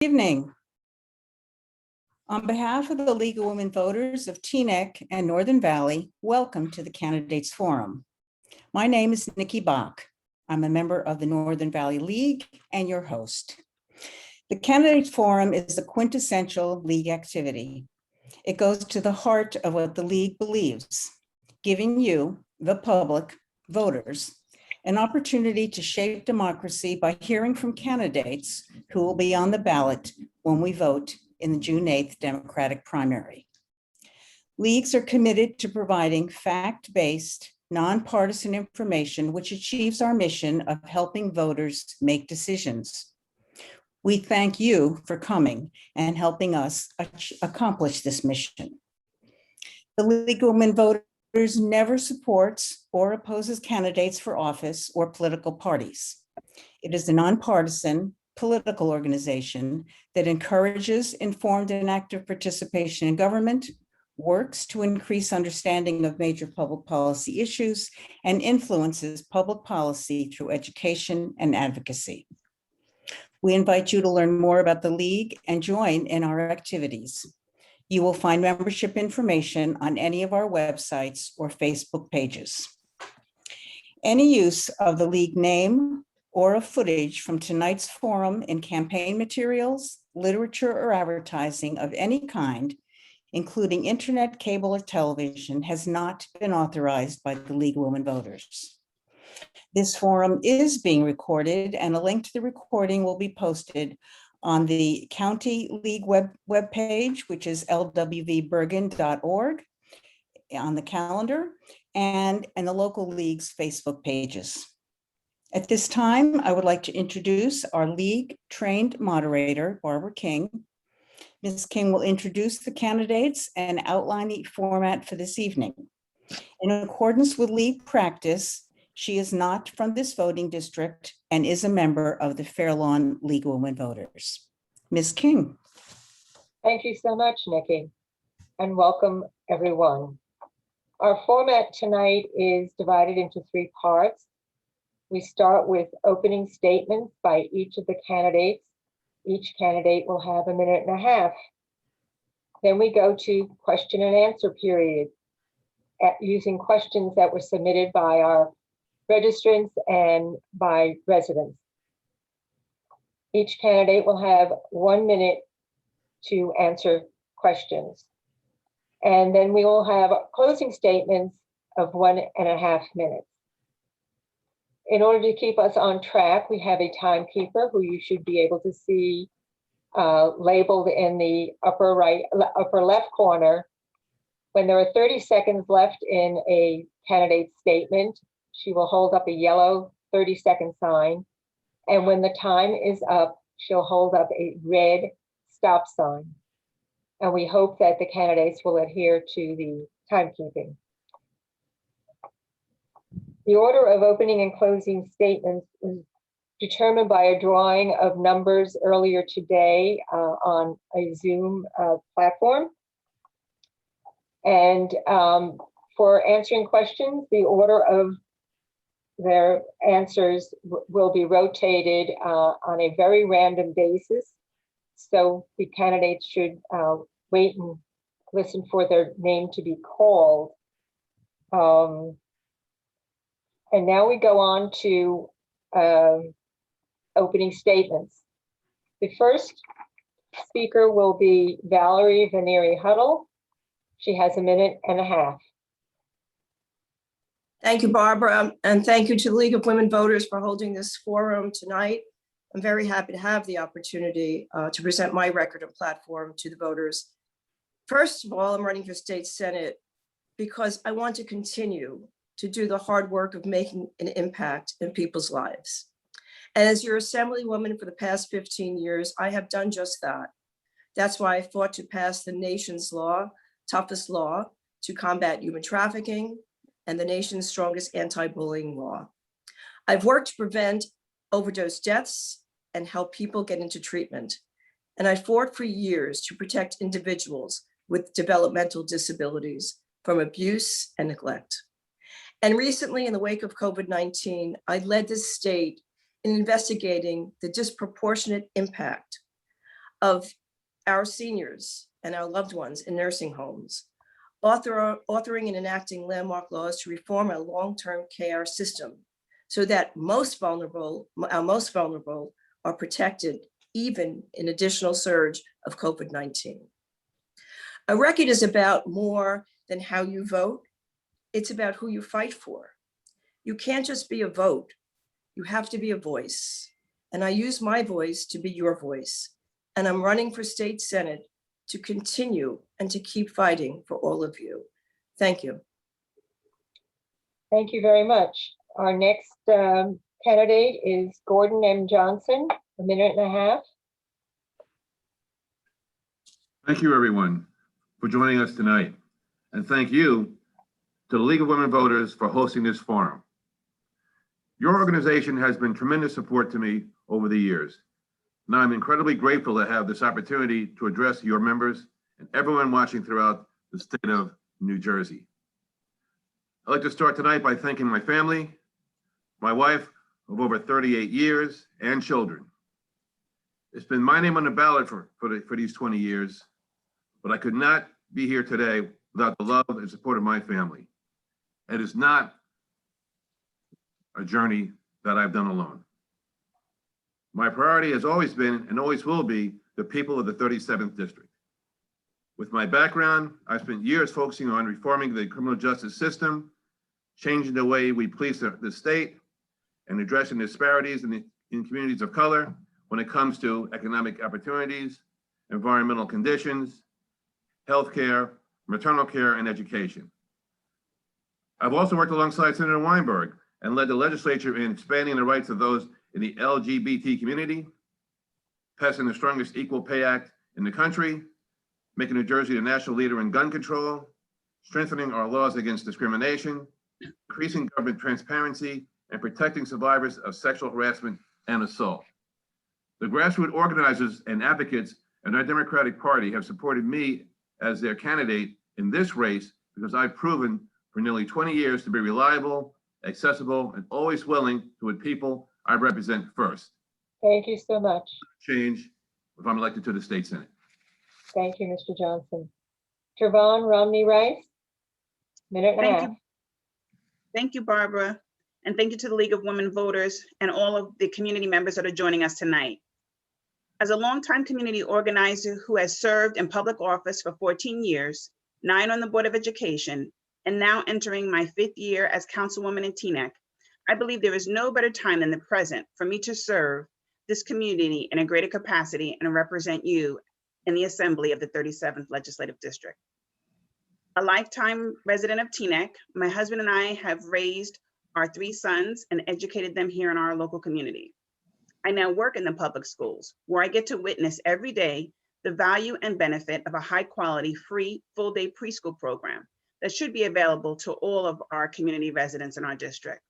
Evening. On behalf of the League of Women Voters of Teaneck and Northern Valley, welcome to the Candidates Forum. My name is Nikki Bach. I'm a member of the Northern Valley League and your host. The Candidates Forum is the quintessential League activity. It goes to the heart of what the League believes, giving you, the public, voters, an opportunity to shape democracy by hearing from candidates who will be on the ballot when we vote in the June 8th Democratic primary. Leagues are committed to providing fact-based, nonpartisan information which achieves our mission of helping voters make decisions. We thank you for coming and helping us accomplish this mission. The League of Women Voters never supports or opposes candidates for office or political parties. It is a nonpartisan political organization that encourages informed and active participation in government, works to increase understanding of major public policy issues, and influences public policy through education and advocacy. We invite you to learn more about the League and join in our activities. You will find membership information on any of our websites or Facebook pages. Any use of the League name or of footage from tonight's forum in campaign materials, literature, or advertising of any kind, including internet, cable, or television, has not been authorized by the League of Women Voters. This forum is being recorded, and a link to the recording will be posted on the County League webpage, which is lwvbergen.org, on the calendar, and the local league's Facebook pages. At this time, I would like to introduce our League trained moderator, Barbara King. Ms. King will introduce the candidates and outline the format for this evening. In accordance with League practice, she is not from this voting district and is a member of the Fair Lawn League of Women Voters. Ms. King. Thank you so much, Nikki, and welcome everyone. Our format tonight is divided into three parts. We start with opening statements by each of the candidates. Each candidate will have 1.5 minutes. Then we go to question and answer period using questions that were submitted by our registrants and by residents. Each candidate will have 1 minute to answer questions. And then we will have closing statements of 1.5 minutes. In order to keep us on track, we have a timekeeper who you should be able to see labeled in the upper left corner. When there are 30 seconds left in a candidate's statement, she will hold up a yellow 30-second sign. And when the time is up, she'll hold up a red stop sign. And we hope that the candidates will adhere to the timekeeping. The order of opening and closing statements is determined by a drawing of numbers earlier today on a Zoom platform. And for answering questions, the order of their answers will be rotated on a very random basis. So the candidates should wait and listen for their name to be called. And now we go on to opening statements. The first speaker will be Valerie Vainieri Huttle. She has 1.5 minutes. Thank you, Barbara, and thank you to the League of Women Voters for holding this forum tonight. I'm very happy to have the opportunity to present my record and platform to the voters. First of all, I'm running for state senate because I want to continue to do the hard work of making an impact in people's lives. And as your assemblywoman for the past 15 years, I have done just that. That's why I fought to pass the nation's toughest law to combat human trafficking and the nation's strongest anti-bullying law. I've worked to prevent overdose deaths and help people get into treatment. And I fought for years to protect individuals with developmental disabilities from abuse and neglect. And recently, in the wake of COVID-19, I led this state in investigating the disproportionate impact of our seniors and our loved ones in nursing homes, authoring and enacting landmark laws to reform our long-term care system so that our most vulnerable are protected even in additional surge of COVID-19. A record is about more than how you vote. It's about who you fight for. You can't just be a vote. You have to be a voice. And I use my voice to be your voice. And I'm running for state senate to continue and to keep fighting for all of you. Thank you. Thank you very much. Our next candidate is Gordon M. Johnson, 1.5 minutes. Thank you, everyone, for joining us tonight. And thank you to the League of Women Voters for hosting this forum. Your organization has been tremendous support to me over the years, and I'm incredibly grateful to have this opportunity to address your members and everyone watching throughout the state of New Jersey. I'd like to start tonight by thanking my family, my wife of over 38 years, and children. It's been my name on the ballot for these 20 years, but I could not be here today without the love and support of my family. It is not a journey that I've done alone. My priority has always been and always will be the people of the 37th District. With my background, I've spent years focusing on reforming the criminal justice system, changing the way we police the state, and addressing disparities in communities of color when it comes to economic opportunities, environmental conditions, healthcare, maternal care, and education. I've also worked alongside Senator Weinberg and led the legislature in expanding the rights of those in the LGBT community, passing the strongest Equal Pay Act in the country, making New Jersey the national leader in gun control, strengthening our laws against discrimination, increasing government transparency, and protecting survivors of sexual harassment and assault. The grassroots organizers and advocates in our Democratic Party have supported me as their candidate in this race because I've proven for nearly 20 years to be reliable, accessible, and always willing to put people I represent first. Thank you so much. Change if I'm elected to the state senate. Thank you, Mr. Johnson. Gervonn Romney-Rice, 1.5 minutes. Thank you, Barbara. And thank you to the League of Women Voters and all of the community members that are joining us tonight. As a longtime community organizer who has served in public office for 14 years, 9 on the Board of Education, and now entering my 5th year as Councilwoman in Teaneck, I believe there is no better time than the present for me to serve this community in a greater capacity and represent you in the Assembly of the 37th Legislative District. A lifetime resident of Teaneck, my husband and I have raised our 3 sons and educated them here in our local community. I now work in the public schools where I get to witness every day the value and benefit of a high quality, free, full day preschool program that should be available to all of our community residents in our district.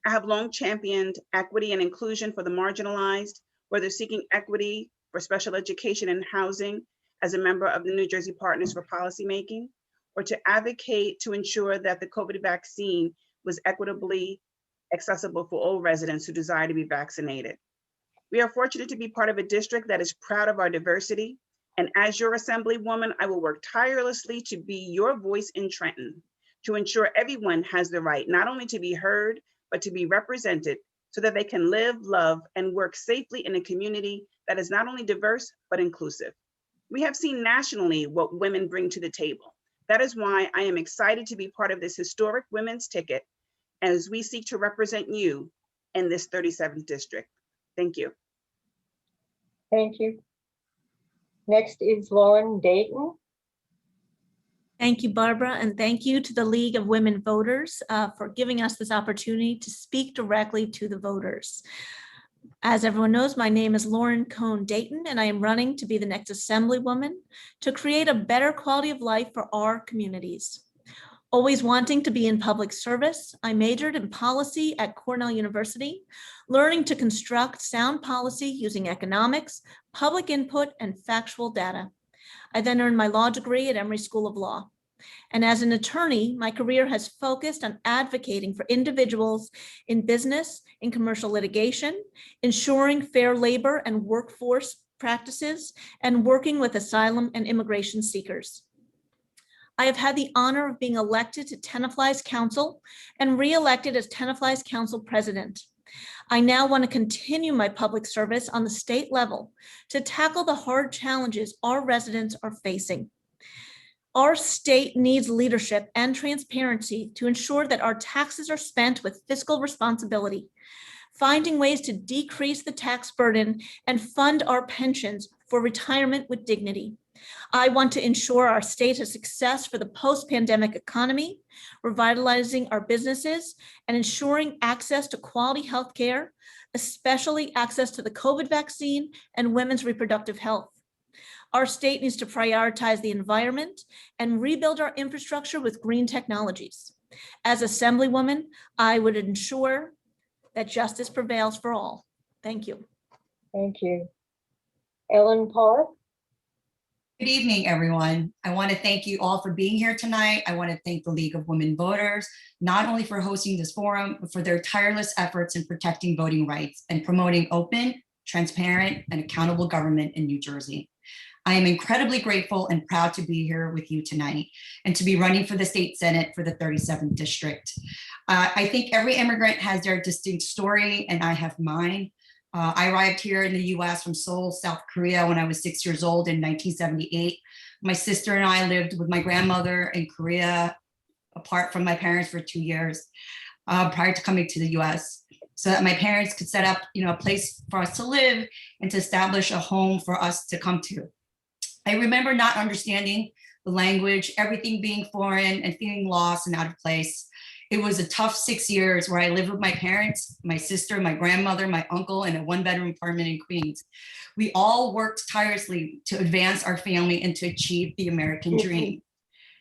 I have long championed equity and inclusion for the marginalized, whether seeking equity for special education and housing as a member of the New Jersey Partners for Policymaking, or to advocate to ensure that the COVID vaccine was equitably accessible for all residents who desire to be vaccinated. We are fortunate to be part of a district that is proud of our diversity. And as your Assemblywoman, I will work tirelessly to be your voice in Trenton to ensure everyone has the right not only to be heard, but to be represented so that they can live, love, and work safely in a community that is not only diverse, but inclusive. We have seen nationally what women bring to the table. That is why I am excited to be part of this historic women's ticket as we seek to represent you in this 37th district. Thank you. Thank you. Next is Lauren Dayton. Thank you, Barbara, and thank you to the League of Women Voters for giving us this opportunity to speak directly to the voters. As everyone knows, my name is Lauren Cohn Dayton, and I am running to be the next Assemblywoman to create a better quality of life for our communities. Always wanting to be in public service, I majored in policy at Cornell University, learning to construct sound policy using economics, public input, and factual data. I then earned my law degree at Emory School of Law. And as an attorney, my career has focused on advocating for individuals in business, in commercial litigation, ensuring fair labor and workforce practices and working with asylum and immigration seekers. I have had the honor of being elected to Tenafly's Council and re-elected as Tenafly's Council President. I now want to continue my public service on the state level to tackle the hard challenges our residents are facing. Our state needs leadership and transparency to ensure that our taxes are spent with fiscal responsibility, finding ways to decrease the tax burden and fund our pensions for retirement with dignity. I want to ensure our state has success for the post-pandemic economy, revitalizing our businesses, and ensuring access to quality health care, especially access to the COVID vaccine and women's reproductive health. Our state needs to prioritize the environment and rebuild our infrastructure with green technologies. As Assemblywoman, I would ensure that justice prevails for all. Thank you. Thank you. Ellen Park. Good evening, everyone. I want to thank you all for being here tonight. I want to thank the League of Women Voters, not only for hosting this forum, but for their tireless efforts in protecting voting rights and promoting open, transparent, and accountable government in New Jersey. I am incredibly grateful and proud to be here with you tonight and to be running for the state Senate for the 37th district. I think every immigrant has their distinct story, and I have mine. I arrived here in the US from Seoul, South Korea when I was 6 years old in 1978. My sister and I lived with my grandmother in Korea, apart from my parents for 2 years prior to coming to the US, so that my parents could set up a place for us to live and to establish a home for us to come to. I remember not understanding the language, everything being foreign and feeling lost and out of place. It was a tough 6 years where I lived with my parents, my sister, my grandmother, my uncle, in a one-bedroom apartment in Queens. We all worked tirelessly to advance our family and to achieve the American dream.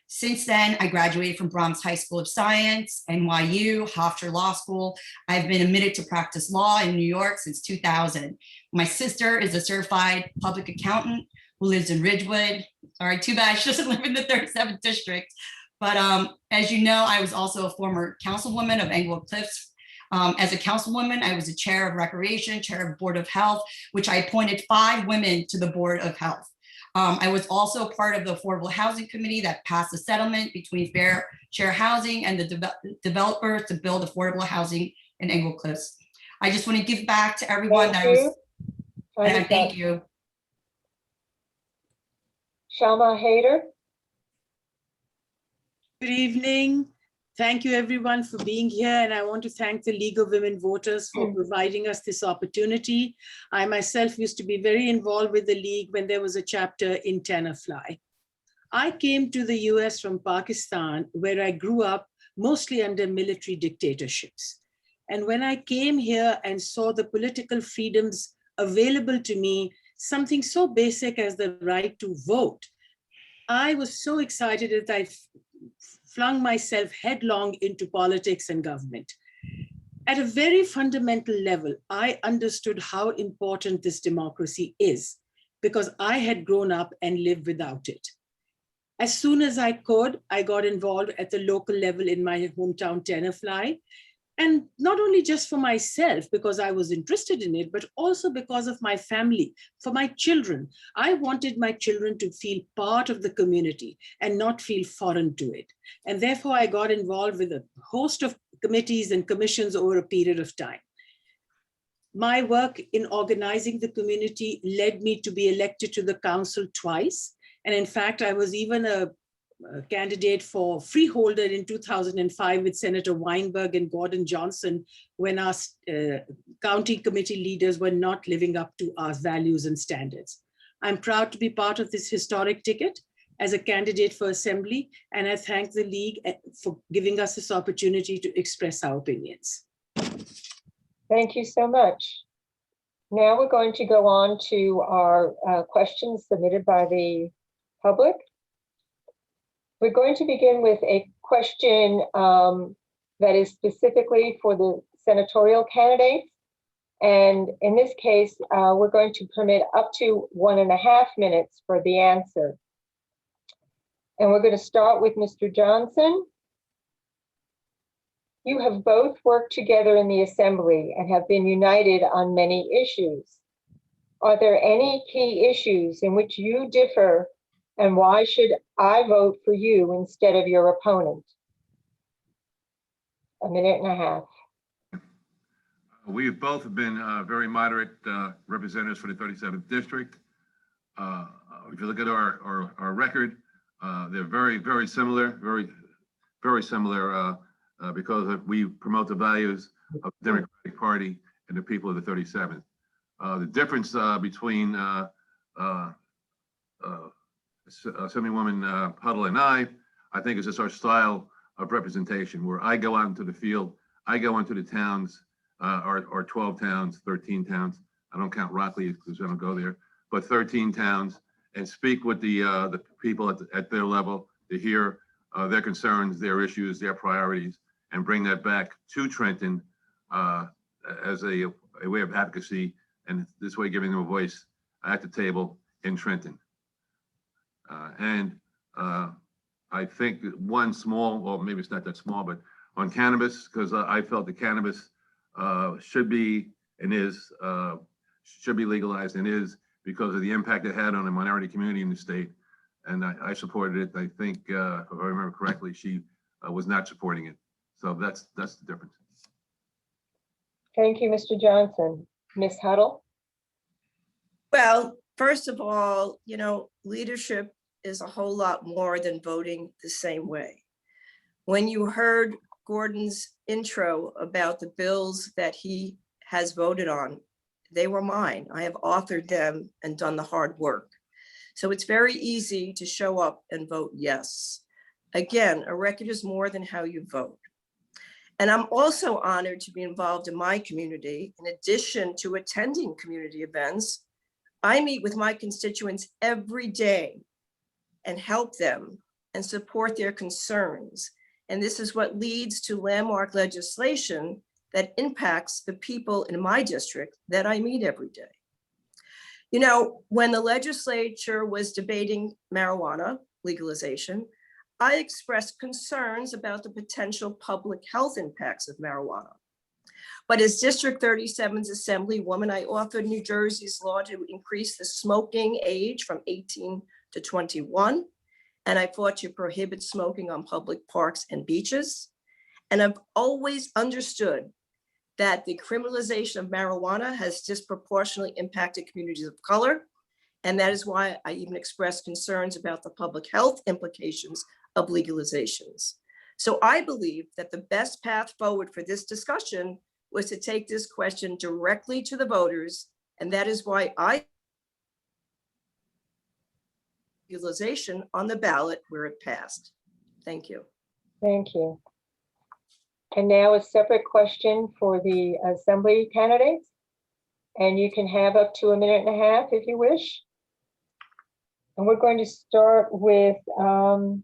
Since then, I graduated from Bronx High School of Science, NYU, Hofstra Law School. I've been admitted to practice law in New York since 2000. My sister is a certified public accountant who lives in Ridgewood. Sorry, too bad she doesn't live in the 37th district. But as you know, I was also a former councilwoman of Englewood Cliffs. As a councilwoman, I was the chair of Recreation, chair of Board of Health, which I appointed 5 women to the Board of Health. I was also part of the Affordable Housing Committee that passed a settlement between Fair Share Housing and the developers to build affordable housing in Englewood Cliffs. I just want to give back to everyone. Thank you. Shama Haider. Good evening. Thank you everyone for being here. And I want to thank the League of Women Voters for providing us this opportunity. I myself used to be very involved with the League when there was a chapter in Tenafly. I came to the US from Pakistan, where I grew up mostly under military dictatorships. And when I came here and saw the political freedoms available to me, something so basic as the right to vote, I was so excited that I flung myself headlong into politics and government. At a very fundamental level, I understood how important this democracy is because I had grown up and lived without it. As soon as I could, I got involved at the local level in my hometown, Tenafly. And not only just for myself, because I was interested in it, but also because of my family, for my children. I wanted my children to feel part of the community and not feel foreign to it. And therefore, I got involved with a host of committees and commissions over a period of time. My work in organizing the community led me to be elected to the council twice. And in fact, I was even a candidate for freeholder in 2005 with Senator Weinberg and Gordon Johnson when our county committee leaders were not living up to our values and standards. I'm proud to be part of this historic ticket as a candidate for assembly, and I thank the League for giving us this opportunity to express our opinions. Thank you so much. Now we're going to go on to our questions submitted by the public. We're going to begin with a question that is specifically for the senatorial candidates. And in this case, we're going to permit up to 1.5 minutes for the answer. And we're going to start with Mr. Johnson. You have both worked together in the assembly and have been united on many issues. Are there any key issues in which you differ, and why should I vote for you instead of your opponent? A minute and a half. We've both been very moderate representatives for the 37th district. If you look at our record, they're very similar, very similar because we promote the values of the Democratic Party and the people of the 37th. The difference between Assemblywoman Huttle and I think is just our style of representation, where I go out into the field, I go into the towns, or 12 towns, 13 towns. I don't count Rockley because I don't go there, but 13 towns, and speak with the people at their level to hear their concerns, their issues, their priorities, and bring that back to Trenton as a way of advocacy, and this way giving them a voice at the table in Trenton. I think one small, well, maybe it's not that small, but on cannabis, because I felt that cannabis should be and is, should be legalized and is, because of the impact it had on the minority community in the state. And I supported it. I think, if I remember correctly, she was not supporting it. So that's the difference. Thank you, Mr. Johnson. Ms. Huttle? Well, first of all, leadership is a whole lot more than voting the same way. When you heard Gordon's intro about the bills that he has voted on, they were mine. I have authored them and done the hard work. So it's very easy to show up and vote yes. Again, a record is more than how you vote. And I'm also honored to be involved in my community. In addition to attending community events, I meet with my constituents every day and help them and support their concerns. And this is what leads to landmark legislation that impacts the people in my district that I meet every day. When the legislature was debating marijuana legalization, I expressed concerns about the potential public health impacts of marijuana. But as District 37's Assemblywoman, I authored New Jersey's law to increase the smoking age from 18 to 21. And I fought to prohibit smoking on public parks and beaches. And I've always understood that the criminalization of marijuana has disproportionately impacted communities of color. And that is why I even expressed concerns about the public health implications of legalizations. So I believe that the best path forward for this discussion was to take this question directly to the voters. And that is why I legalization on the ballot where it passed. Thank you. Thank you. And now a separate question for the Assembly candidates. And you can have up to a minute and a half if you wish. And we're going to start with Ellen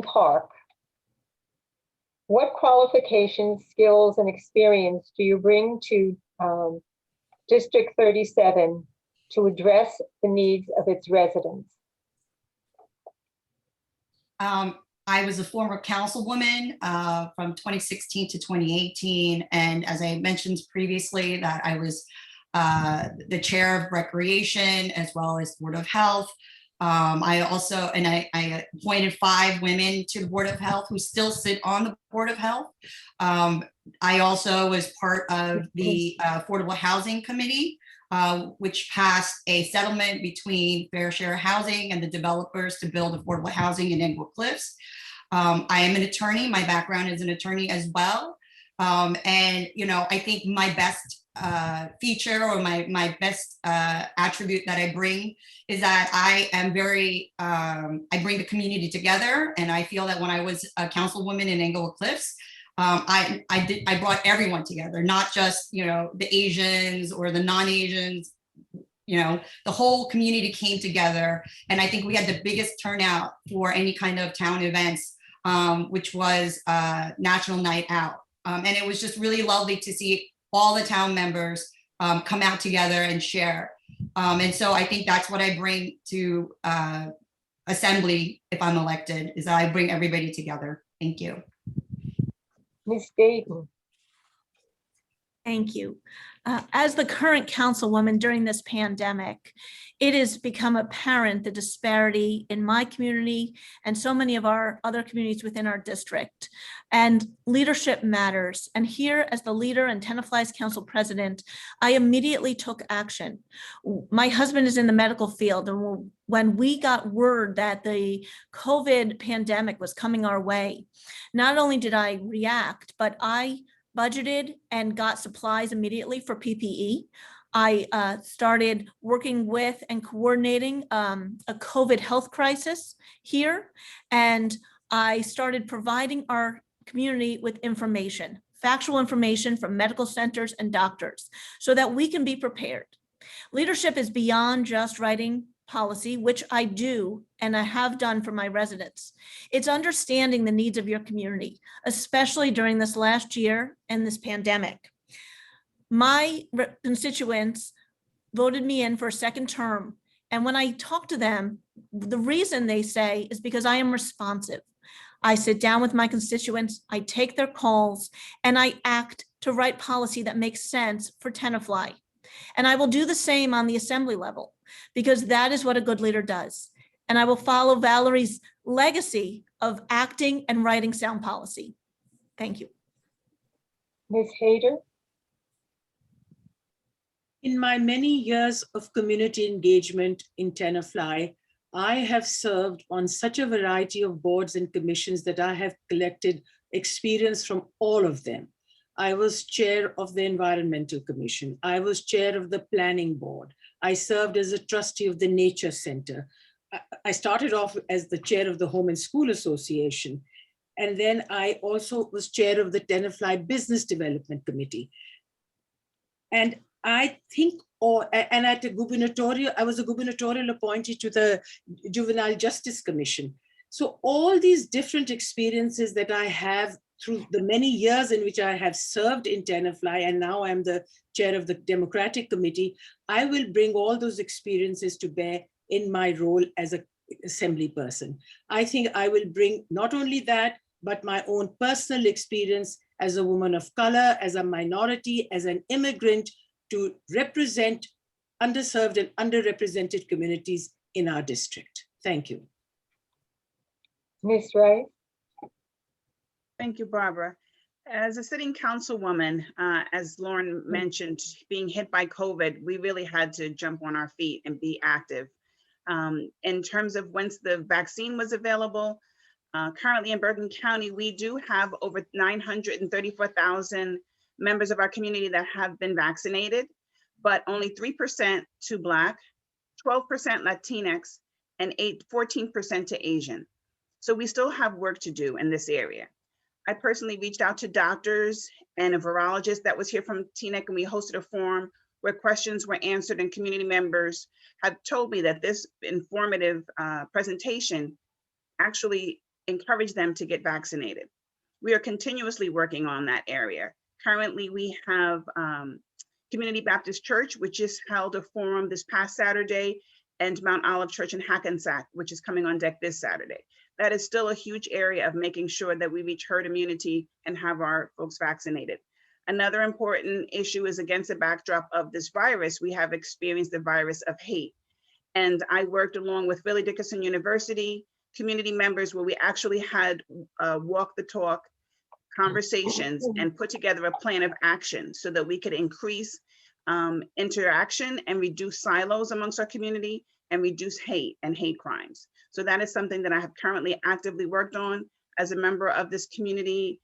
Park. What qualifications, skills, and experience do you bring to District 37 to address the needs of its residents? I was a former councilwoman from 2016 to 2018. And as I mentioned previously, that I was the chair of recreation as well as Board of Health. I appointed 5 women to the Board of Health who still sit on the Board of Health. I also was part of the Affordable Housing Committee, which passed a settlement between Fair Share Housing and the developers to build affordable housing in Englewood Cliffs. I am an attorney. My background is an attorney as well. And, I think my best feature or my best attribute that I bring is that I am I bring the community together. And I feel that when I was a councilwoman in Englewood Cliffs, I brought everyone together, not just, the Asians or the non-Asians, the whole community came together. And I think we had the biggest turnout for any kind of town events, which was National Night Out. And it was just really lovely to see all the town members come out together and share. And so I think that's what I bring to Assembly if I'm elected, is that I bring everybody together. Thank you. Ms. Dayton. Thank you. As the current councilwoman during this pandemic, it has become apparent the disparity in my community and so many of our other communities within our district. And leadership matters. And here, as the leader and Tenafly's council president, I immediately took action. My husband is in the medical field, and when we got word that the COVID pandemic was coming our way, not only did I react, but I budgeted and got supplies immediately for PPE. I started working with and coordinating a COVID health crisis here, and I started providing our community with information, factual information from medical centers and doctors, so that we can be prepared. Leadership is beyond just writing policy, which I do and I have done for my residents. It's understanding the needs of your community, especially during this last year and this pandemic. My constituents voted me in for a second term. And when I talk to them, the reason they say is because I am responsive. I sit down with my constituents, I take their calls, and I act to write policy that makes sense for Tenafly. And I will do the same on the assembly level, because that is what a good leader does. And I will follow Valerie's legacy of acting and writing sound policy. Thank you. Ms. Haider? In my many years of community engagement in Tenafly, I have served on such a variety of boards and commissions that I have collected experience from all of them. I was chair of the Environmental Commission. I was chair of the Planning Board. I served as a trustee of the Nature Center. I started off as the chair of the Home and School Association. And then I also was chair of the Tenafly Business Development Committee. And I think, and at the gubernatorial, I was a gubernatorial appointee to the Juvenile Justice Commission. So all these different experiences that I have through the many years in which I have served in Tenafly, and now I'm the chair of the Democratic Committee, I will bring all those experiences to bear in my role as an assembly person. I think I will bring not only that, but my own personal experience as a woman of color, as a minority, as an immigrant, to represent underserved and underrepresented communities in our district. Thank you. Ms. Rice? Thank you, Barbara. As a sitting councilwoman, as Lauren mentioned, being hit by COVID, we really had to jump on our feet and be active. In terms of once the vaccine was available, currently in Bergen County, we do have over 934,000 members of our community that have been vaccinated, but only 3% to Black, 12% Latinx, and 14% to Asian. So we still have work to do in this area. I personally reached out to doctors and a virologist that was here from TNEC, and we hosted a forum where questions were answered, and community members have told me that this informative presentation actually encouraged them to get vaccinated. We are continuously working on that area. Currently, we have Community Baptist Church, which just held a forum this past Saturday, and Mount Olive Church in Hackensack, which is coming on deck this Saturday. That is still a huge area of making sure that we reach herd immunity and have our folks vaccinated. Another important issue is against the backdrop of this virus, we have experienced the virus of hate. And I worked along with Willie Dickinson University, community members, where we actually had walk the talk conversations and put together a plan of action so that we could increase interaction and reduce silos amongst our community and reduce hate and hate crimes. So that is something that I have currently actively worked on as a member of this community.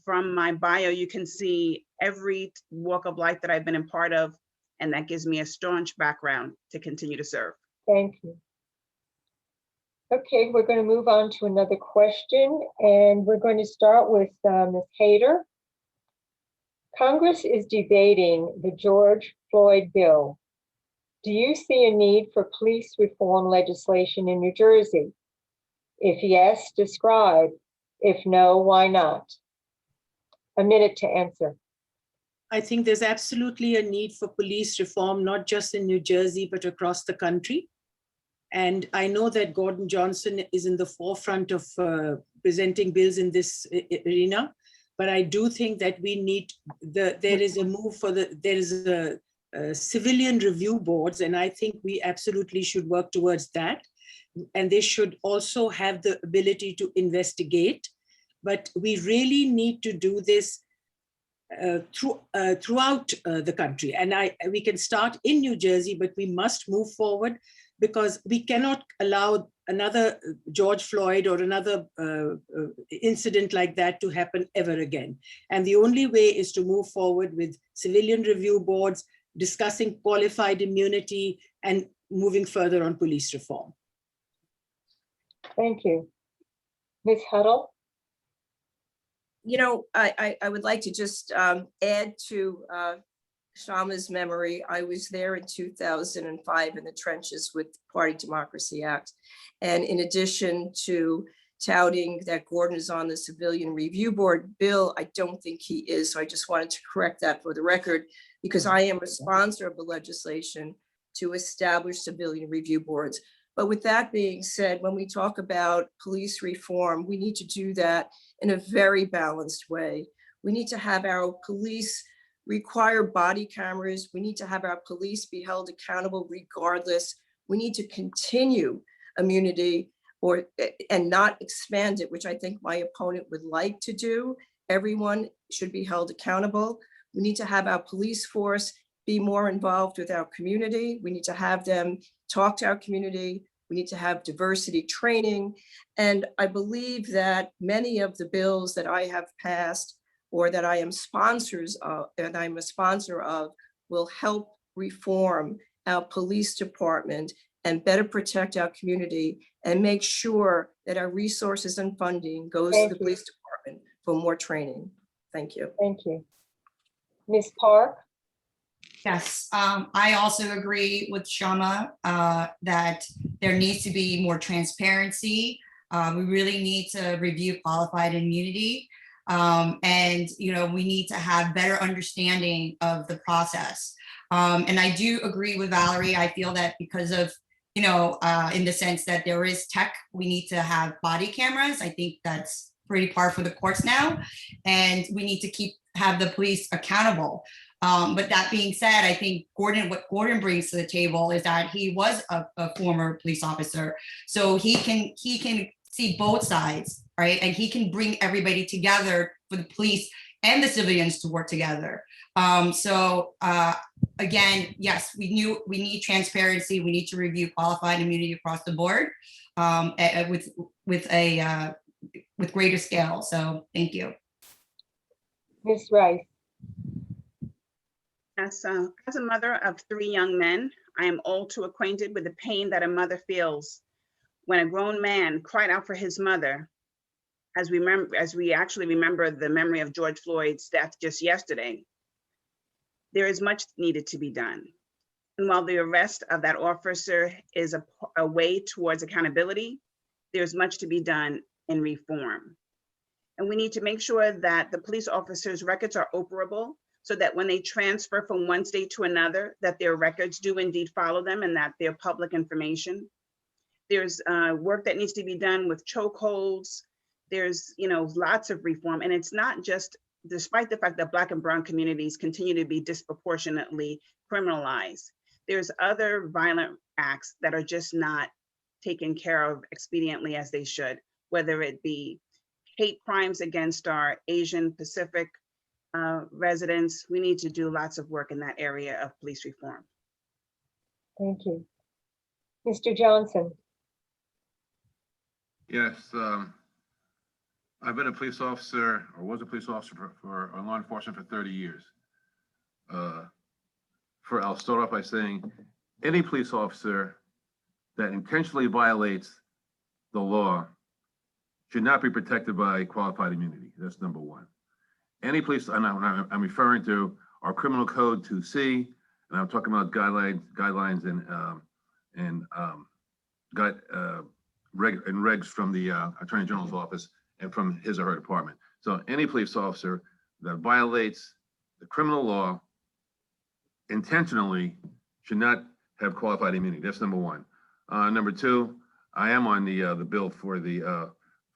From my bio, you can see every walk of life that I've been a part of, and that gives me a staunch background to continue to serve. Thank you. Okay, we're going to move on to another question, and we're going to start with Ms. Haider. Congress is debating the George Floyd bill. Do you see a need for police reform legislation in New Jersey? If yes, describe. If no, why not? A minute to answer. I think there's absolutely a need for police reform, not just in New Jersey, but across the country. And I know that Gordon Johnson is in the forefront of presenting bills in this arena. but I do think that we need there is a move for there is a civilian review boards, and I think we absolutely should work towards that. And they should also have the ability to investigate, but we really need to do this throughout the country. And we can start in New Jersey, but we must move forward, because we cannot allow another George Floyd or another incident like that to happen ever again. And the only way is to move forward with civilian review boards, discussing qualified immunity, and moving further on police reform. Thank you. Ms. Huttle? You know, I would like to just add to Shama's memory. I was there in 2005 in the trenches with Party Democracy Act. And in addition to touting that Gordon is on the Civilian Review Board bill, I don't think he is. So I just wanted to correct that for the record, because I am a sponsor of the legislation to establish civilian review boards. But with that being said, when we talk about police reform, we need to do that in a very balanced way. We need to have our police require body cameras. We need to have our police be held accountable regardless. We need to continue immunity and not expand it, which I think my opponent would like to do. Everyone should be held accountable. We need to have our police force be more involved with our community. We need to have them talk to our community. We need to have diversity training. And I believe that many of the bills that I have passed or that I am a sponsor of will help reform our police department and better protect our community and make sure that our resources and funding goes to the police department for more training. Thank you. Thank you. Ms. Park? Yes, I also agree with Shama that there needs to be more transparency. We really need to review qualified immunity. And, you know, we need to have better understanding of the process. And I do agree with Valerie. I feel that because of, you know, in the sense that there is tech, we need to have body cameras. I think that's pretty par for the course now. And we need to have the police accountable. But that being said, I think what Gordon brings to the table is that he was a former police officer. So he can see both sides, right? And he can bring everybody together for the police and the civilians to work together. Again, yes, we need transparency. We need to review qualified immunity across the board with greater scale. So thank you. Ms. Rice? As a mother of 3 young men, I am all too acquainted with the pain that a mother feels when a grown man cried out for his mother, as we actually remember the memory of George Floyd's death just yesterday. There is much needed to be done. And while the arrest of that officer is a way towards accountability, there's much to be done in reform. And we need to make sure that the police officers' records are operable, so that when they transfer from one state to another, that their records do indeed follow them and that they're public information. There's work that needs to be done with chokeholds. There's, you know, lots of reform. And it's not just, despite the fact that Black and brown communities continue to be disproportionately criminalized, there's other violent acts that are just not taken care of expediently as they should, whether it be hate crimes against our Asian Pacific residents. We need to do lots of work in that area of police reform. Thank you. Mr. Johnson? Yes, I've been a police officer, or was a police officer for law enforcement for 30 years. I'll start off by saying, any police officer that intentionally violates the law should not be protected by qualified immunity. That's number one. Any police, I'm referring to our criminal code 2C, and I'm talking about guidelines and regs from the Attorney General's office and from his or her department. So any police officer that violates the criminal law intentionally should not have qualified immunity. That's number one. Number two, I am on the bill for the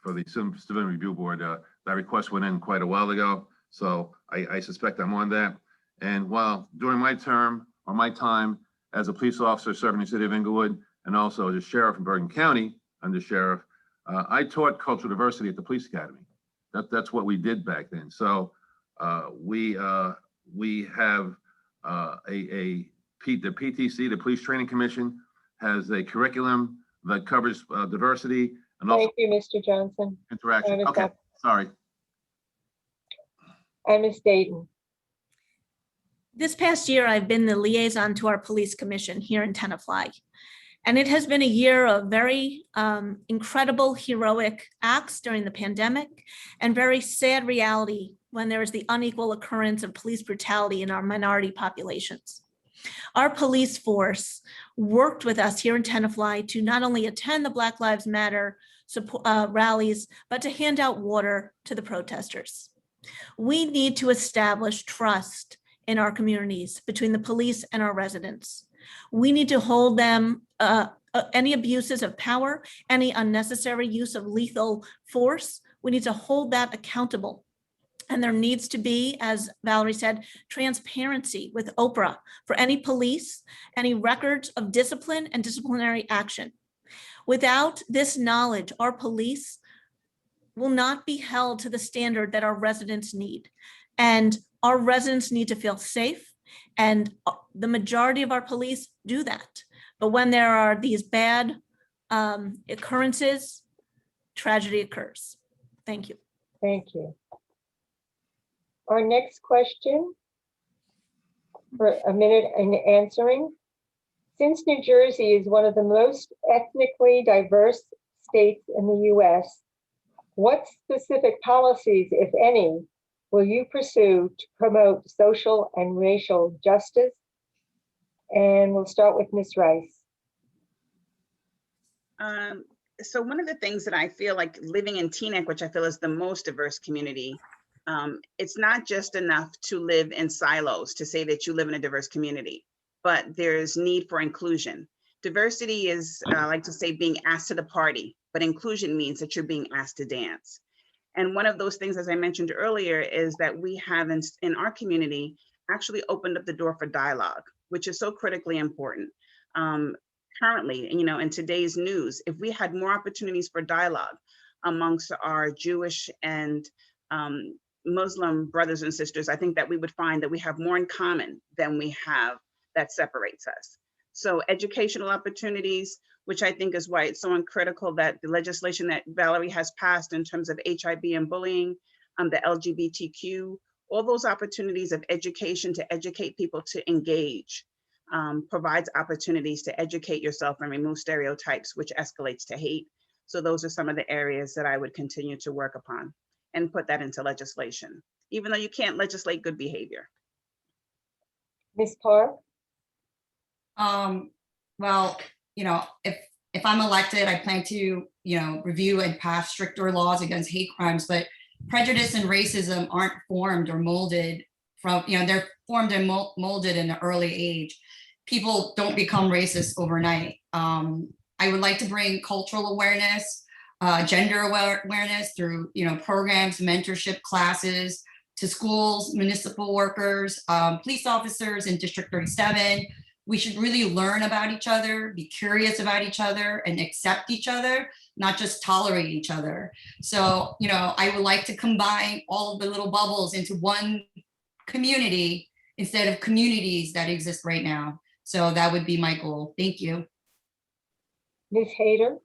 Civilian Review Board. That request went in quite a while ago, so I suspect I'm on that. And while during my term or my time as a police officer serving the city of Inglewood and also as a sheriff in Bergen County, under sheriff, I taught cultural diversity at the police academy. That's what we did back then. So we have the PTC, the Police Training Commission, has a curriculum that covers diversity and also Thank you, Mr. Johnson. interaction. Ms. Okay, Buck. sorry. And Ms. Dayton. This past year, I've been the liaison to our police commission here in Tenafly. And it has been a year of very incredible, heroic acts during the pandemic and very sad reality when there is the unequal occurrence of police brutality in our minority populations. Our police force worked with us here in Tenafly to not only attend the Black Lives Matter rallies, but to hand out water to the protesters. We need to establish trust in our communities between the police and our residents. We need to hold them, any abuses of power, any unnecessary use of lethal force, we need to hold that accountable. And there needs to be, as Valerie said, transparency with Oprah for any police, any records of discipline and disciplinary action. Without this knowledge, our police will not be held to the standard that our residents need. And our residents need to feel safe. And the majority of our police do that. But when there are these bad occurrences, tragedy occurs. Thank you. Thank you. Our next question for a minute in answering. Since New Jersey is one of the most ethnically diverse states in the US, what specific policies, if any, will you pursue to promote social and racial justice? And we'll start with Ms. Rice. So one of the things that I feel like living in Teaneck, which I feel is the most diverse community, it's not just enough to live in silos to say that you live in a diverse community, but there's need for inclusion. Diversity is, I like to say, being asked to the party, but inclusion means that you're being asked to dance. And one of those things, as I mentioned earlier, is that we have in our community actually opened up the door for dialogue, which is so critically important. Currently, in today's news, if we had more opportunities for dialogue amongst our Jewish and Muslim brothers and sisters, I think that we would find that we have more in common than we have that separates us. So educational opportunities, which I think is why it's so critical that the legislation that Valerie has passed in terms of HIV and bullying, the LGBTQ, all those opportunities of education to educate people to engage, provides opportunities to educate yourself and remove stereotypes, which escalates to hate. So those are some of the areas that I would continue to work upon and put that into legislation, even though you can't legislate good behavior. Ms. Park? Well, if I'm elected, I plan to, review and pass stricter laws against hate crimes, but prejudice and racism aren't formed or molded from, they're formed and molded in an early age. People don't become racist overnight. I would like to bring cultural awareness, gender awareness through, programs, mentorship classes to schools, municipal workers, police officers in District 37. We should really learn about each other, be curious about each other, and accept each other, not just tolerate each other. So, I would like to combine all of the little bubbles into one community instead of communities that exist right now. So that would be my goal. Thank you. Ms. Haider?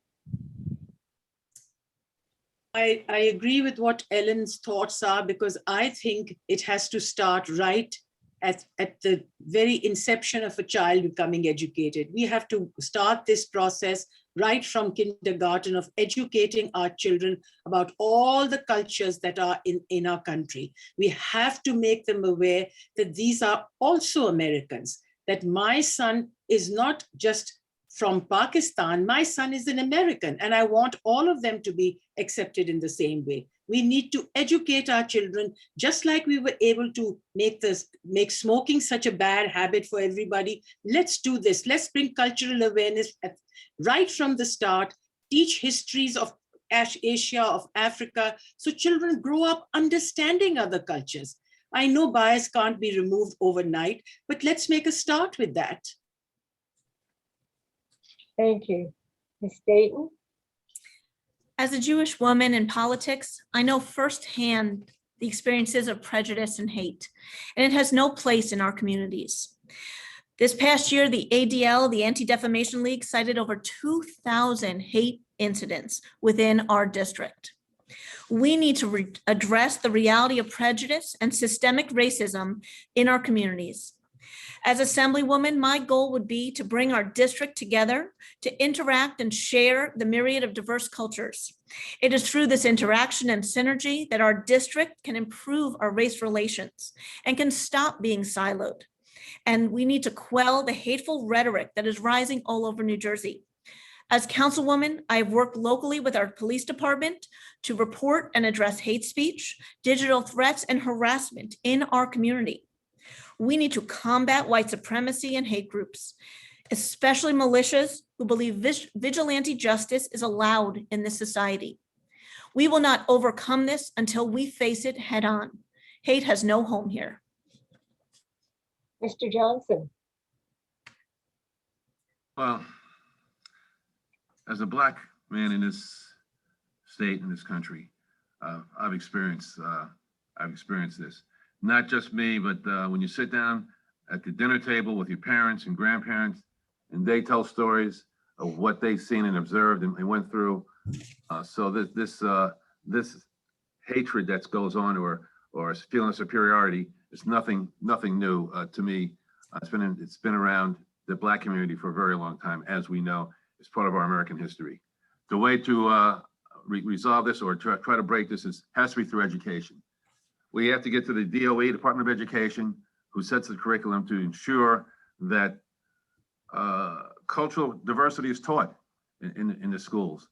I agree with what Ellen's thoughts are, because I think it has to start right at the very inception of a child becoming educated. We have to start this process right from kindergarten of educating our children about all the cultures that are in our country. We have to make them aware that these are also Americans, that my son is not just from Pakistan, my son is an American, and I want all of them to be accepted in the same way. We need to educate our children, just like we were able to make smoking such a bad habit for everybody. Let's do this. Let's bring cultural awareness right from the start, teach histories of Asia, of Africa, so children grow up understanding other cultures. I know bias can't be removed overnight, but let's make a start with that. Thank you. Ms. Dayton? As a Jewish woman in politics, I know firsthand the experiences of prejudice and hate, and it has no place in our communities. This past year, the ADL, the Anti-Defamation League, cited over 2,000 hate incidents within our district. We need to address the reality of prejudice and systemic racism in our communities. As Assemblywoman, my goal would be to bring our district together to interact and share the myriad of diverse cultures. It is through this interaction and synergy that our district can improve our race relations and can stop being siloed. And we need to quell the hateful rhetoric that is rising all over New Jersey. As councilwoman, I've worked locally with our police department to report and address hate speech, digital threats, and harassment in our community. We need to combat white supremacy and hate groups, especially militias who believe vigilante justice is allowed in this society. We will not overcome this until we face it head on. Hate has no home here. Mr. Johnson? Well, as a Black man in this state, in this country, I've experienced this. Not just me, but when you sit down at the dinner table with your parents and grandparents, and they tell stories of what they've seen and observed and went through. So this hatred that goes on, or feeling of superiority, is nothing new to me. It's been around the Black community for a very long time, as we know. It's part of our American history. The way to resolve this, or try to break this, has to be through education. We have to get to the DOE, Department of Education, who sets the curriculum to ensure that cultural diversity is taught in the schools,